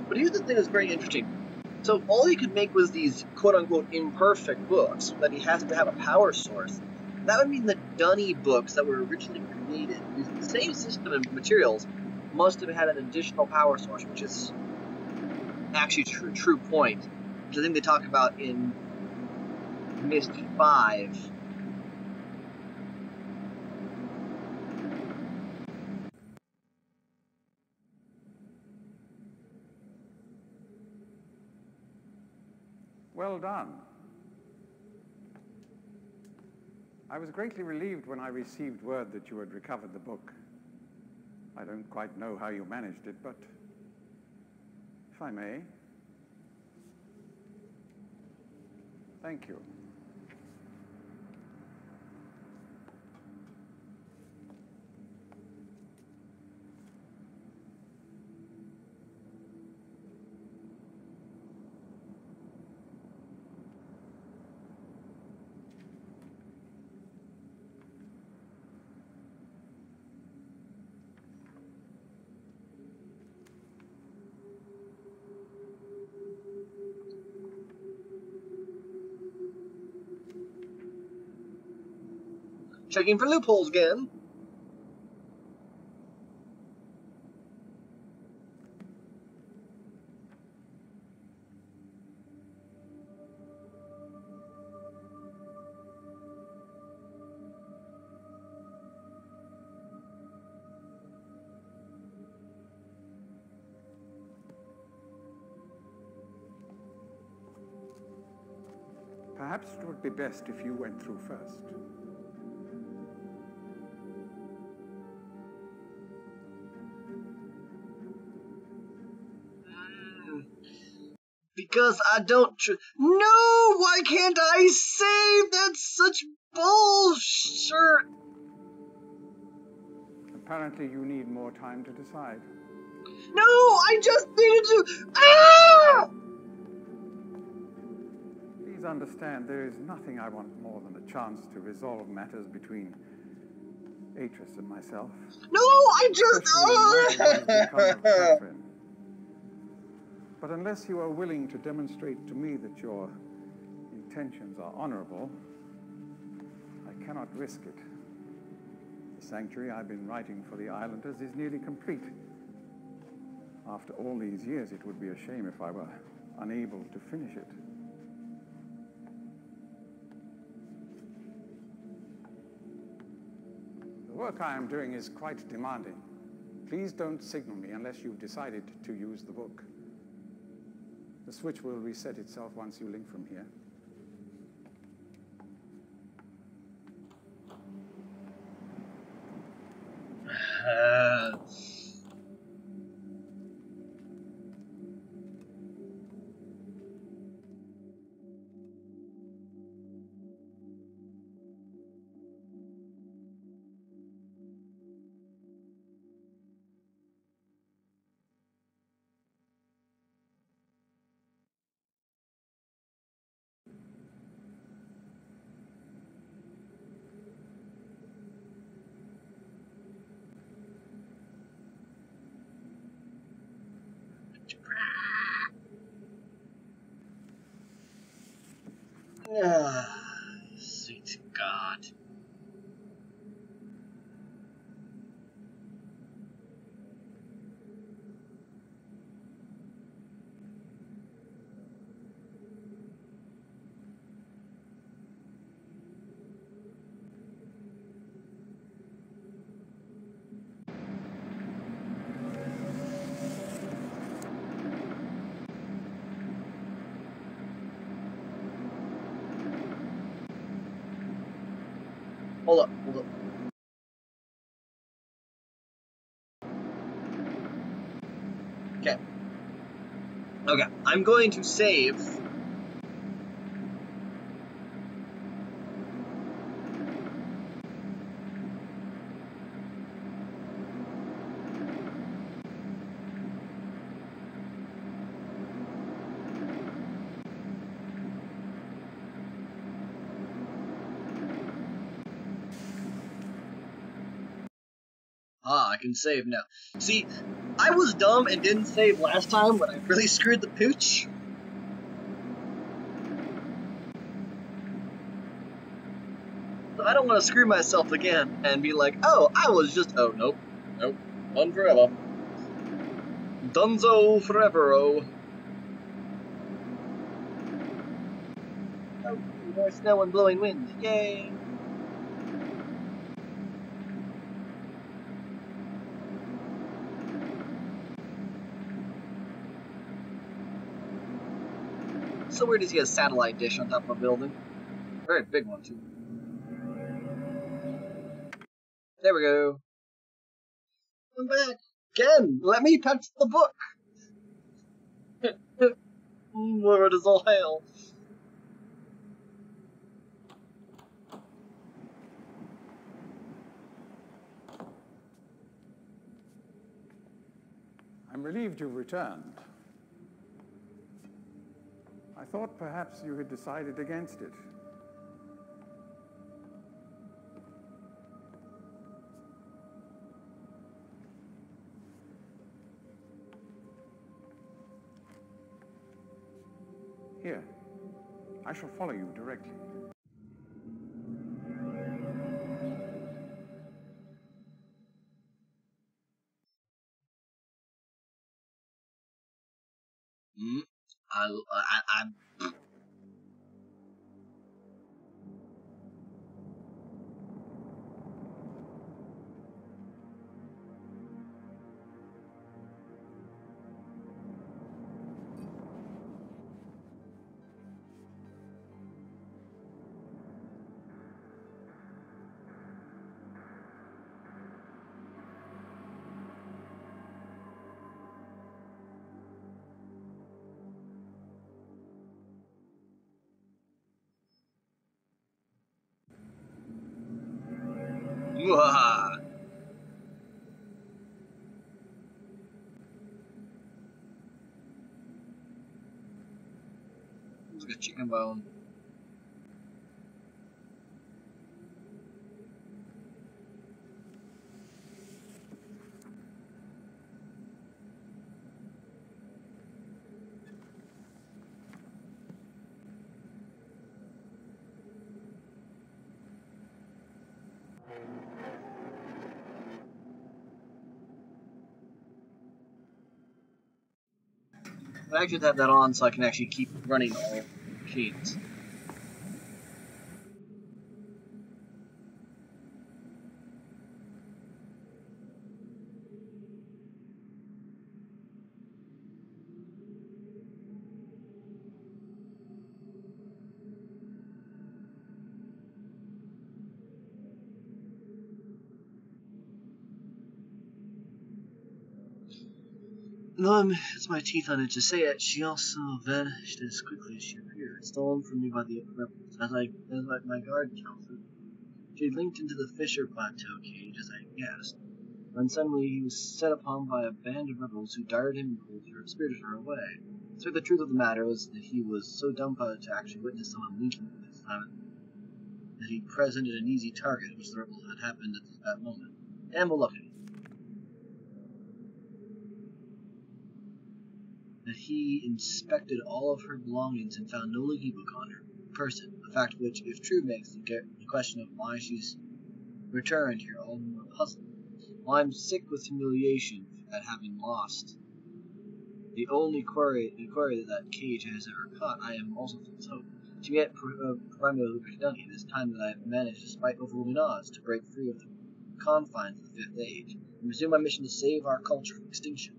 But here's the thing that's very interesting. So all he could make was these quote-unquote imperfect books, that he has to have a power source. That would mean the Dunny books that were originally created using the same system and materials must have had an additional power source, which is actually a true point, which I think they talk about in Mist 5. Well done. I was greatly relieved when I received word that you had recovered the book. I don't quite know how you managed it, but if I may. Thank you. Checking for loopholes again. Perhaps it would be best if you went through first. Because I don't No! Why can't I save? That's such bullshit! Apparently you need more time to decide. No! I just needed to... Ah! Please understand, there is nothing I want more than a chance to resolve matters between Atris and myself. No! I just... Especially in light of what has become of Catherine. But unless you are willing to demonstrate to me that your intentions are honorable, I cannot risk it. The sanctuary I've been writing for the islanders is nearly complete. After all these years, it would be a shame if I were unable to finish it. The work I am doing is quite demanding. Please don't signal me unless you've decided to use the book. The switch will reset itself once you link from here. Sweet God. Hold up. Okay. Okay, I'm going to save. I can save now. See, I was dumb and didn't save last time when I really screwed the pooch. So I don't want to screw myself again and be like, oh, I was just... Oh, nope. Done forever. Dunzo forever, oh. Oh, more snow and blowing wind. Yay! So weird to see a satellite dish on top of a building. Very big one, too. There we go. I'm back. Again, let me touch the book. Lord is all hail. I'm relieved you've returned. I thought perhaps you had decided against it. Here, I shall follow you directly. I'm. Let's get chicken bone. I actually have that on so I can actually keep running all machines. Though it's my teeth on it to say it, she also vanished as quickly as she appeared, stolen from me by the rebels, as my guard tells it. She linked into the Fisher Plateau cage, as I guessed, when suddenly he was set upon by a band of rebels who darted him and spirited her away. So the truth of the matter was that he was so dumbfounded to actually witness someone linking with his time that he presented an easy target, which the rebels had happened at that moment. And well, look at it. That he inspected all of her belongings and found no linking book on her person, a fact which, if true, makes the question of why she's returned here all the more puzzling. While I'm sick with humiliation at having lost the only quarry that cage has ever caught, I am also full of hope. To yet provide me with liberty this time that I have managed, despite overwhelming odds, to break free of the confines of the Fifth Age, and resume my mission to save our culture from extinction.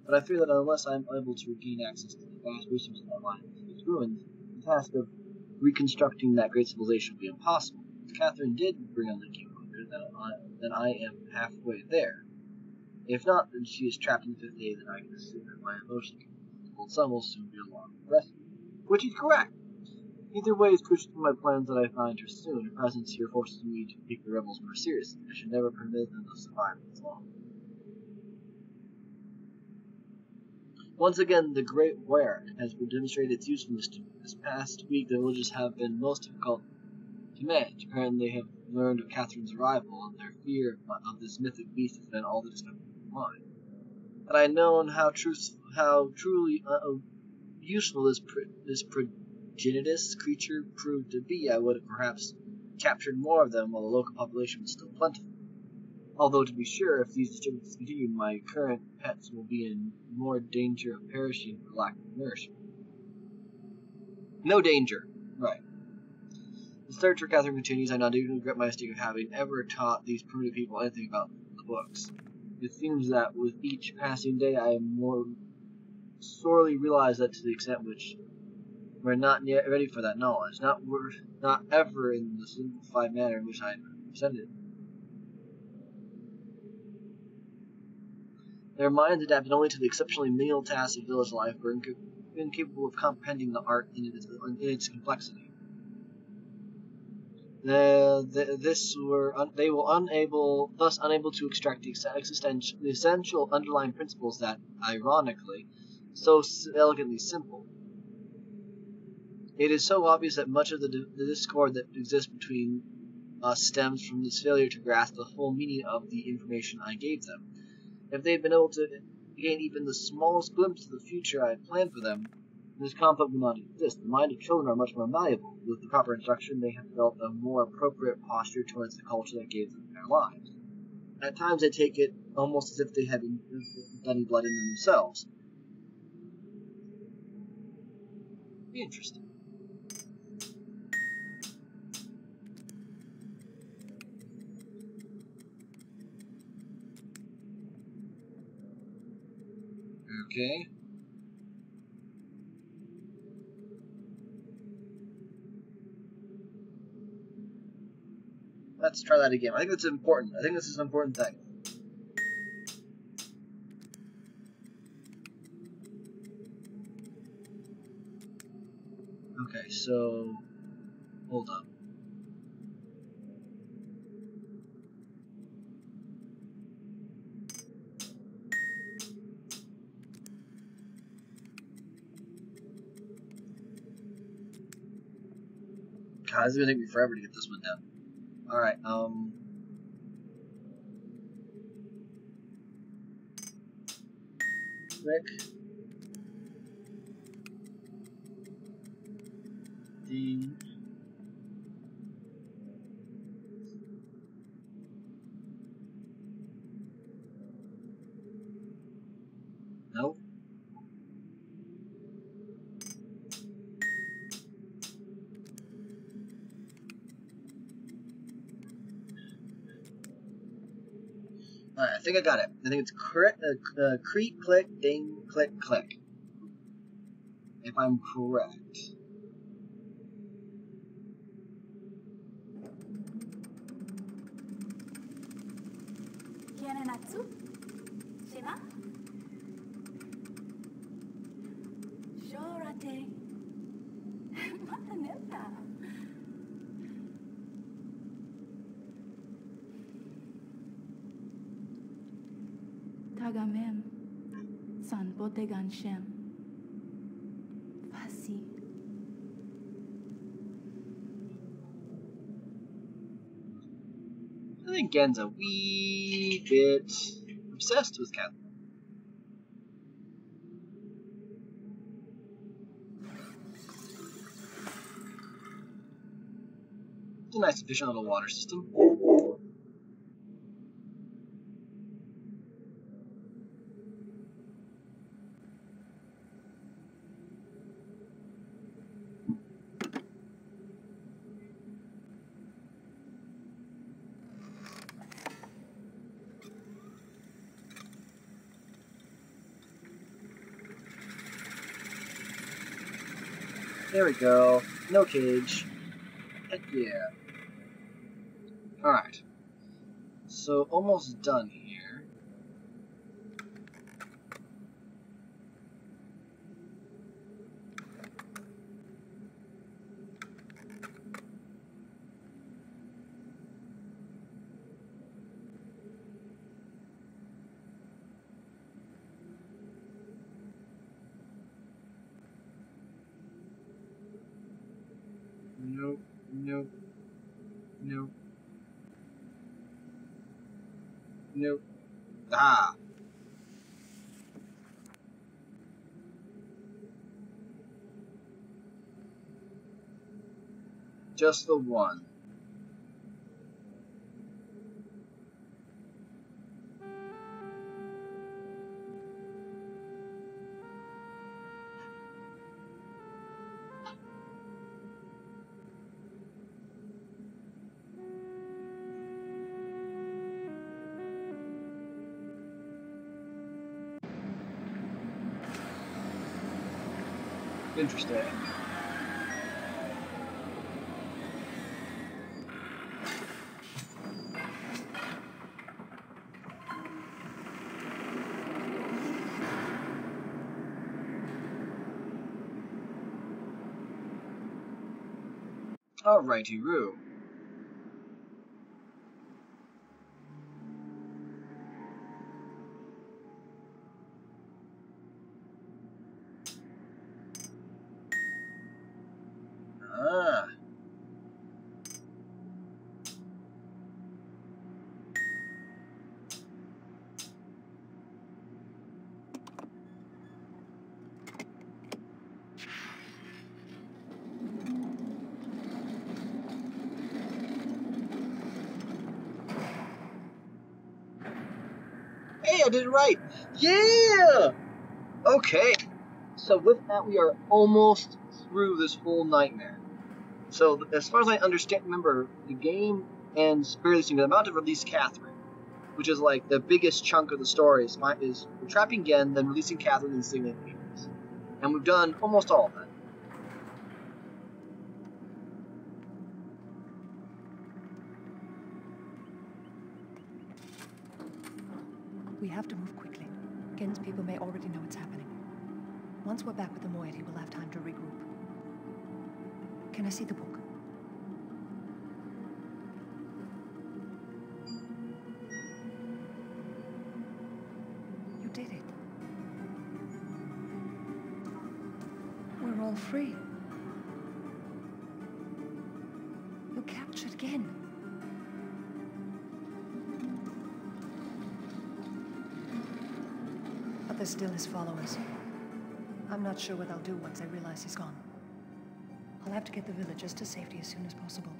But I fear that unless I am able to regain access to the vast resources that lie in its ruins, the task of reconstructing that great civilization will be impossible. If Catherine did bring a linking with her, then I am halfway there. If not, then she is trapped in the Fifth Age, and I can assume that my emotional son will soon be along with the rescue. Which is correct. Either way is crucial to my plans that I find her soon. Her presence here forces me to take the rebels more seriously. I should never permit them to survive this long. Once again, the Great Ware has demonstrated its usefulness to me. This past week, the villages have been most difficult to manage. Apparently, they have learned of Catherine's arrival, and their fear of this mythic beast has been all the discovery of mine. Had I known how truly useful this progenitus creature proved to be, I would have perhaps captured more of them while the local population was still plentiful. Although, to be sure, if these disturbances continue, my current pets will be in more danger of perishing for lack of nourishment. No danger. Right. The search for Catherine continues. I not even regret my mistake of having ever taught these primitive people anything about the books. It seems that with each passing day, I more sorely realize that to the extent which We're not yet ready for that knowledge. We're not ever in the simplified manner in which I presented. Their minds adapted only to the exceptionally menial tasks of village life, were incapable of comprehending the art in its complexity. They were thus unable to extract the essential underlying principles that, ironically, so elegantly simple. It is so obvious that much of the discord that exists between us stems from this failure to grasp the full meaning of the information I gave them. If they had been able to gain even the smallest glimpse of the future I had planned for them, this conflict would not exist. The mind of children are much more malleable. With the proper instruction, they have developed a more appropriate posture towards the culture that gave them their lives. At times, they take it almost as if they had been blood in them themselves. Interesting. Okay. Let's try that again. I think that's important. I think this is an important thing. Okay, so hold on. God, it's gonna take me forever to get this one done. Alright, click. Ding. Nope. Alright, I think I got it. I think it's creep, click, ding, click, click. If I'm correct. Kianenatsu? Shima? Shorate. Mataneta. Tagamem. San Botegan Shem. Fasi. I think Gen's a wee bit obsessed with Ken. It's a nice efficient little water system. There we go. No cage. Heck yeah. Alright. So, almost done here. Nope. Nope. Nope. Nope. Ah! Just the one. Interesting. Alrighty, Roo. Ah. Hey, I did it right! Yeah! Okay. So with that, we are almost through this whole nightmare. So as far as I understand, remember, the game ends fairly soon. I'm about to release Catherine, which is like the biggest chunk of the story. Is we're trapping Gen, then releasing Catherine and singing Angels. And we've done almost all of that. We have to move quickly. Gen's people may already know what's happening. Once we're back with the moiety, we'll have time to regroup. Can I see the book? You did it. We're all free. You captured Gen. But there's still his followers. I'm not sure what I'll do once I realize he's gone. I'll have to get the villagers to safety as soon as possible.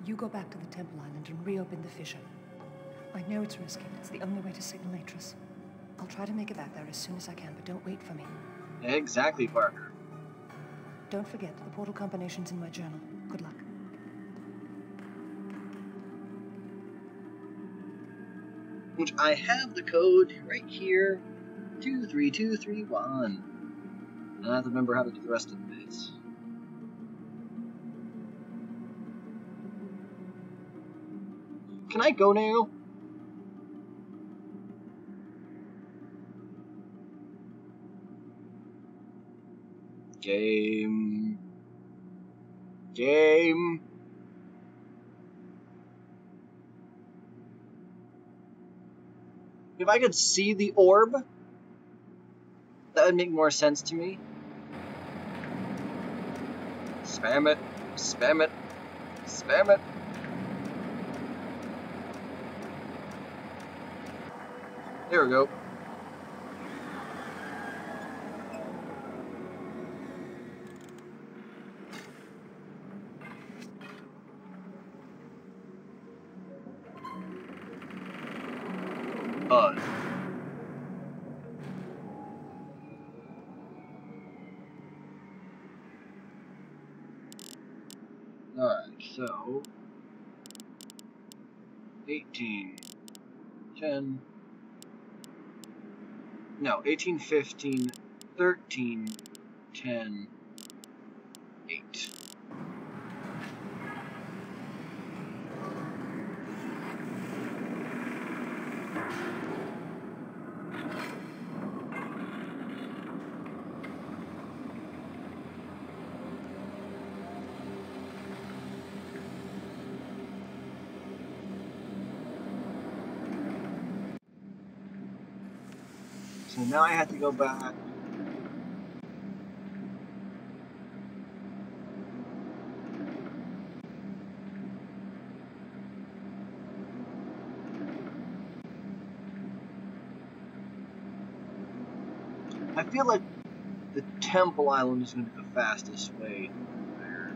You go back to the Temple Island and reopen the fissure. I know it's risky, but it's the only way to signal Atris. I'll try to make it back there as soon as I can, but don't wait for me. Exactly, Parker. Don't forget, the portal combination's in my journal. Good luck. Which I have the code right here. 23231. I have to remember how to do the rest of the bits. Can I go now? Game. If I could see the orb, that would make more sense to me. Spam it. Spam it. Spam it. There we go. Alright, so 18, 10, no, 18, 15, 13, 10, 8. So now I have to go back. I feel like the Temple Island is going to be the fastest way there.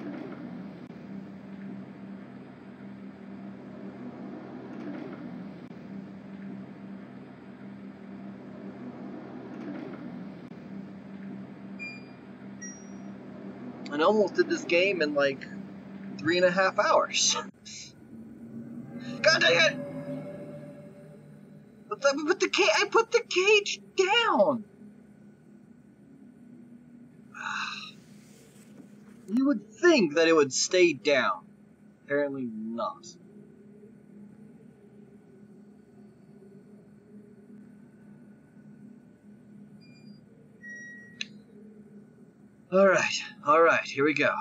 I almost did this game in like 3.5 hours. God dang it! But I put the cage down! You would think that it would stay down. Apparently not. Alright, here we go.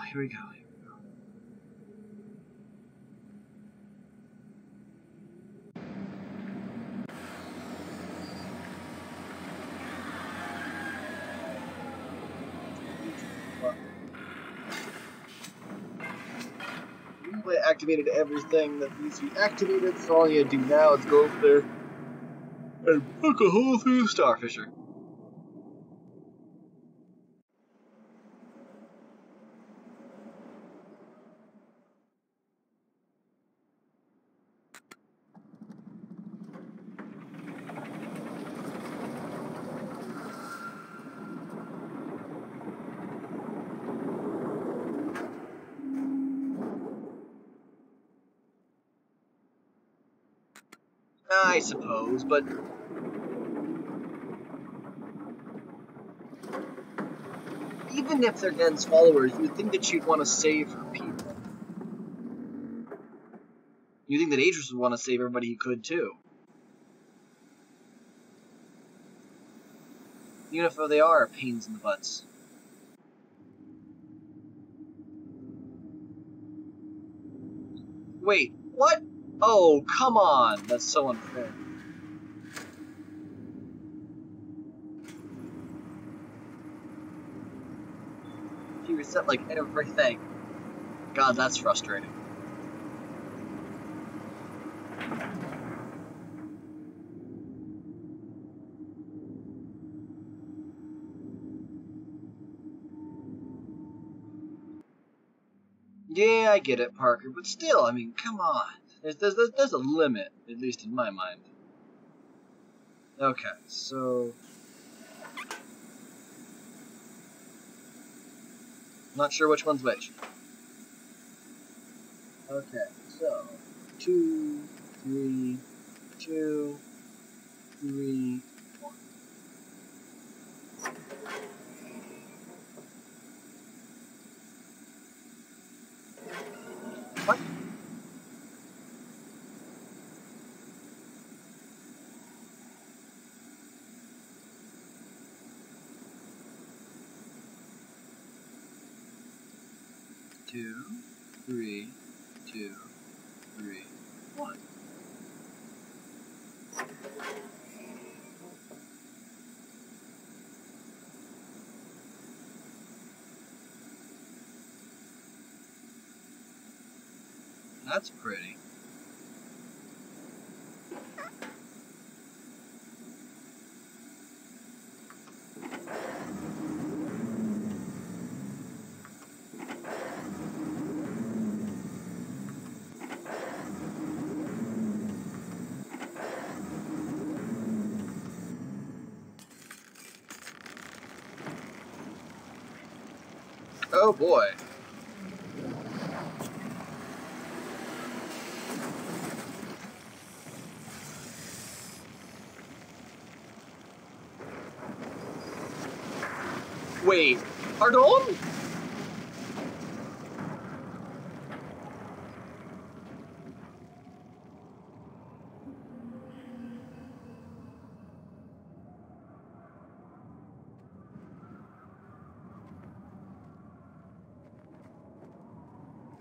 activated everything that needs to be activated, so all you do now is go over there and poke a hole through the Starfisher. I suppose, but even if they're Gen's followers, you would think that she'd want to save her people. You think that Adris would want to save everybody he could, too. Even if they are pains in the butts. Wait, what? Oh, come on! That's so unfair. He reset, like, everything. God, that's frustrating. Yeah, I get it, Parker, but still, I mean, come on. There's a limit, at least in my mind. Okay, so... Not sure which one's which. Okay, so... 2, 3, 2, 3, 1. What? Two, 3, 2, 3, 1. That's pretty. Oh boy. Wait, pardon?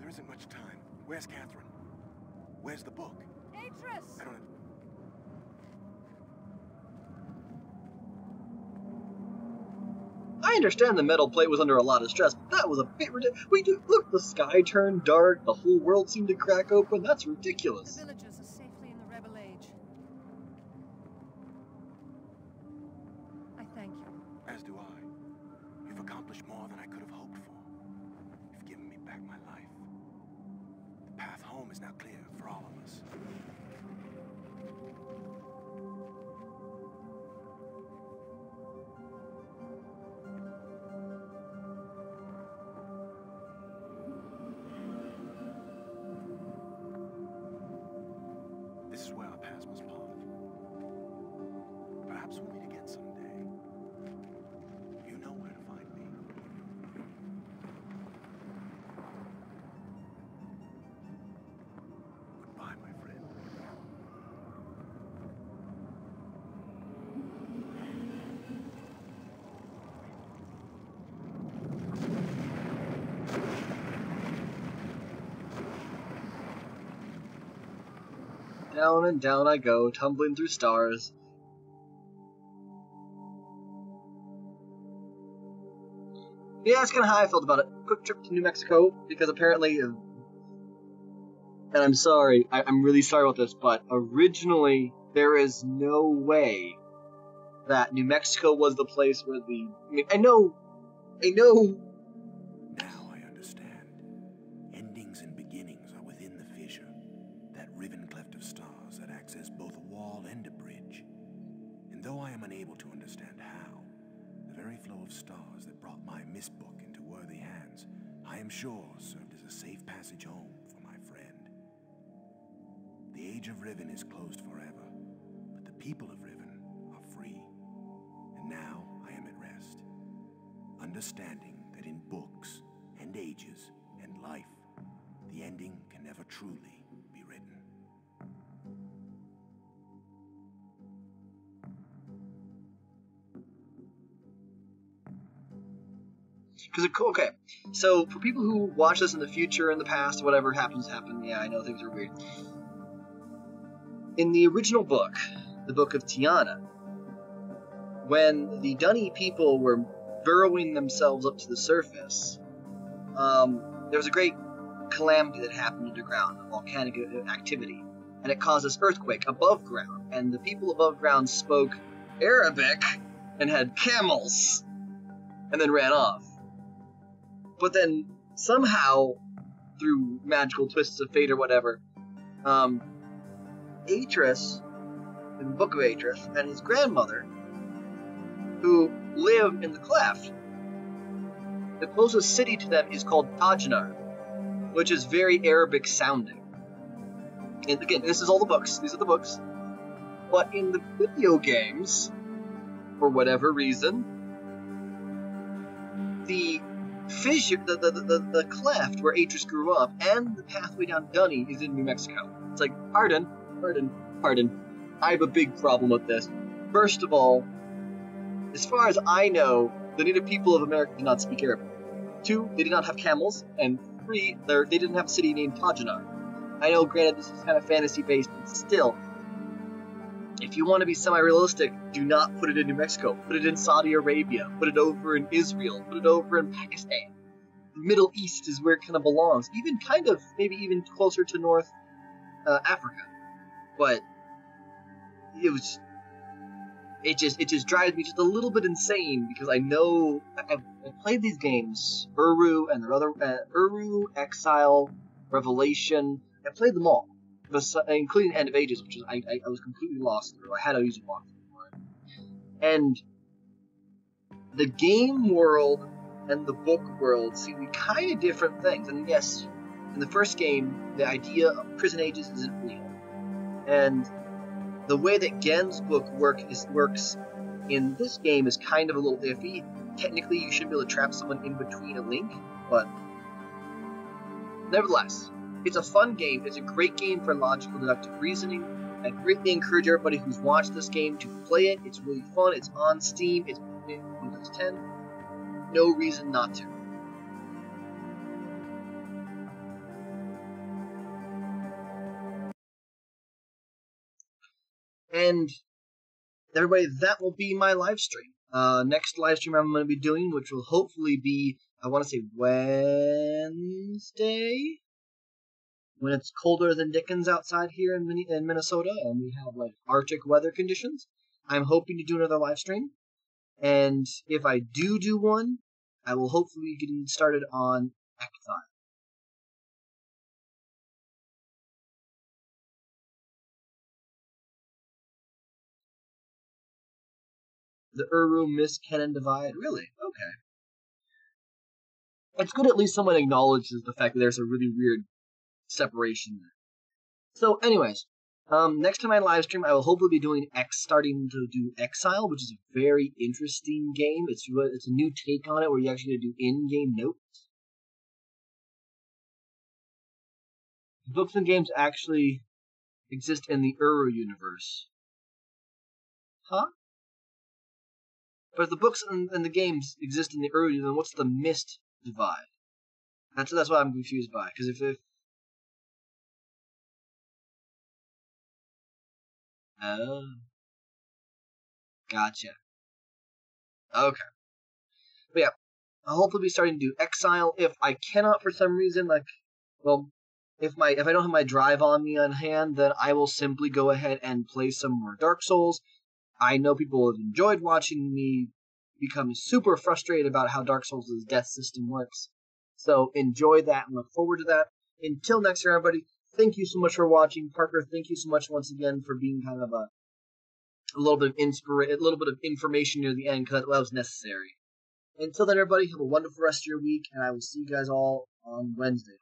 There isn't much time. Where's Catherine? Where's the book? Adris! I don't... I understand the metal plate was under a lot of stress, but that was a bit ridiculous. Wait, look, the sky turned dark, the whole world seemed to crack open. That's ridiculous. The villagers are safely in the Rebel Age. I thank you. As do I. You've accomplished more than I could have hoped for. You've given me back my life. The path home is now clear for all of us. This is where our paths must part. Perhaps we'll meet again someday. You know where to find me. Goodbye, my friend. Down and down I go, tumbling through stars. Yeah, that's kind of how I felt about it. Quick trip to New Mexico, because apparently And I'm sorry, I'm really sorry about this, but originally there is no way that New Mexico was the place where the... I mean, I know... Now I understand. Endings and beginnings are within the fissure. That riven cleft of stars that access both a wall and a bridge. And though I am unable to understand how, the very flow of stars that brought my mistbook into worthy hands, I am sure served as a safe passage home for my friend. The age of Riven is closed forever, but the people of Riven are free. And now I am at rest, understanding that in books and ages and life, the ending can never truly be written. Because, okay, so for people who watch this in the future, in the past, whatever happens, yeah, I know things are weird. In the original book, the Book of Tiana, when the Dunny people were burrowing themselves up to the surface, there was a great calamity that happened underground, a volcanic activity, and it caused this earthquake above ground, and the people above ground spoke Arabic and had camels, and then ran off. But then, somehow, through magical twists of fate or whatever, Atris, in the Book of Atris, and his grandmother, who live in the cleft, the closest city to them is called Tajnar, which is very Arabic sounding. And again, this is all the books. These are the books. But in the video games, for whatever reason, the fissure, the cleft where Atris grew up, and the pathway down Dunny is in New Mexico. It's like, pardon. I have a big problem with this. First of all, as far as I know, the native people of America did not speak Arabic. 2, they did not have camels, and 3, they didn't have a city named Tajnar. I know, granted, this is kind of fantasy-based, but still, if you want to be semi-realistic, do not put it in New Mexico. Put it in Saudi Arabia. Put it over in Israel. Put it over in Pakistan. The Middle East is where it kind of belongs. Even kind of, maybe even closer to North Africa. But it just drives me just a little bit insane, because I know I've played these games, Uru and the other Uru, Exile, Revelation. I played them all, including End of Ages, which is I was completely lost through. I had to use a walkthrough for it. And the game world and the book world seem to be kind of different things. And yes, in the first game, the idea of prison ages isn't real, and the way that Gen's book works in this game is kind of a little iffy. Technically, you should be able to trap someone in between a link, but nevertheless, it's a fun game. It's a great game for logical deductive reasoning. I greatly encourage everybody who's watched this game to play it. It's really fun. It's on Steam. It's Windows 10. No reason not to. And everybody, that will be my live stream. Next live stream I'm going to be doing, which will hopefully be, I want to say Wednesday, when it's colder than Dickens outside here in Minnesota, and we have like Arctic weather conditions. I'm hoping to do another live stream, and if I do one, I will hopefully get started on Exile. The Uru Miss-Kennen divide? Really? Okay. It's good at least someone acknowledges the fact that there's a really weird separation there. So, anyways, next time I live stream, I will hopefully be starting to do Exile, which is a very interesting game. It's a new take on it, where you actually do in-game notes. Books and games actually exist in the Uru universe. Huh? But if the books and the games exist in the Uru, then what's the Mist divide? That's what I'm confused by. Because if oh, gotcha. Okay. But yeah, I'll hopefully be starting to do Exile. If I cannot for some reason, well, if I don't have my drive on me on hand, then I will simply go ahead and play some more Dark Souls. I know people have enjoyed watching me become super frustrated about how Dark Souls' death system works. So enjoy that and look forward to that. Until next time, everybody, thank you so much for watching. Parker, thank you so much once again for being kind of a little bit of information near the end, because that was necessary. Until then, everybody, have a wonderful rest of your week, and I will see you guys all on Wednesday.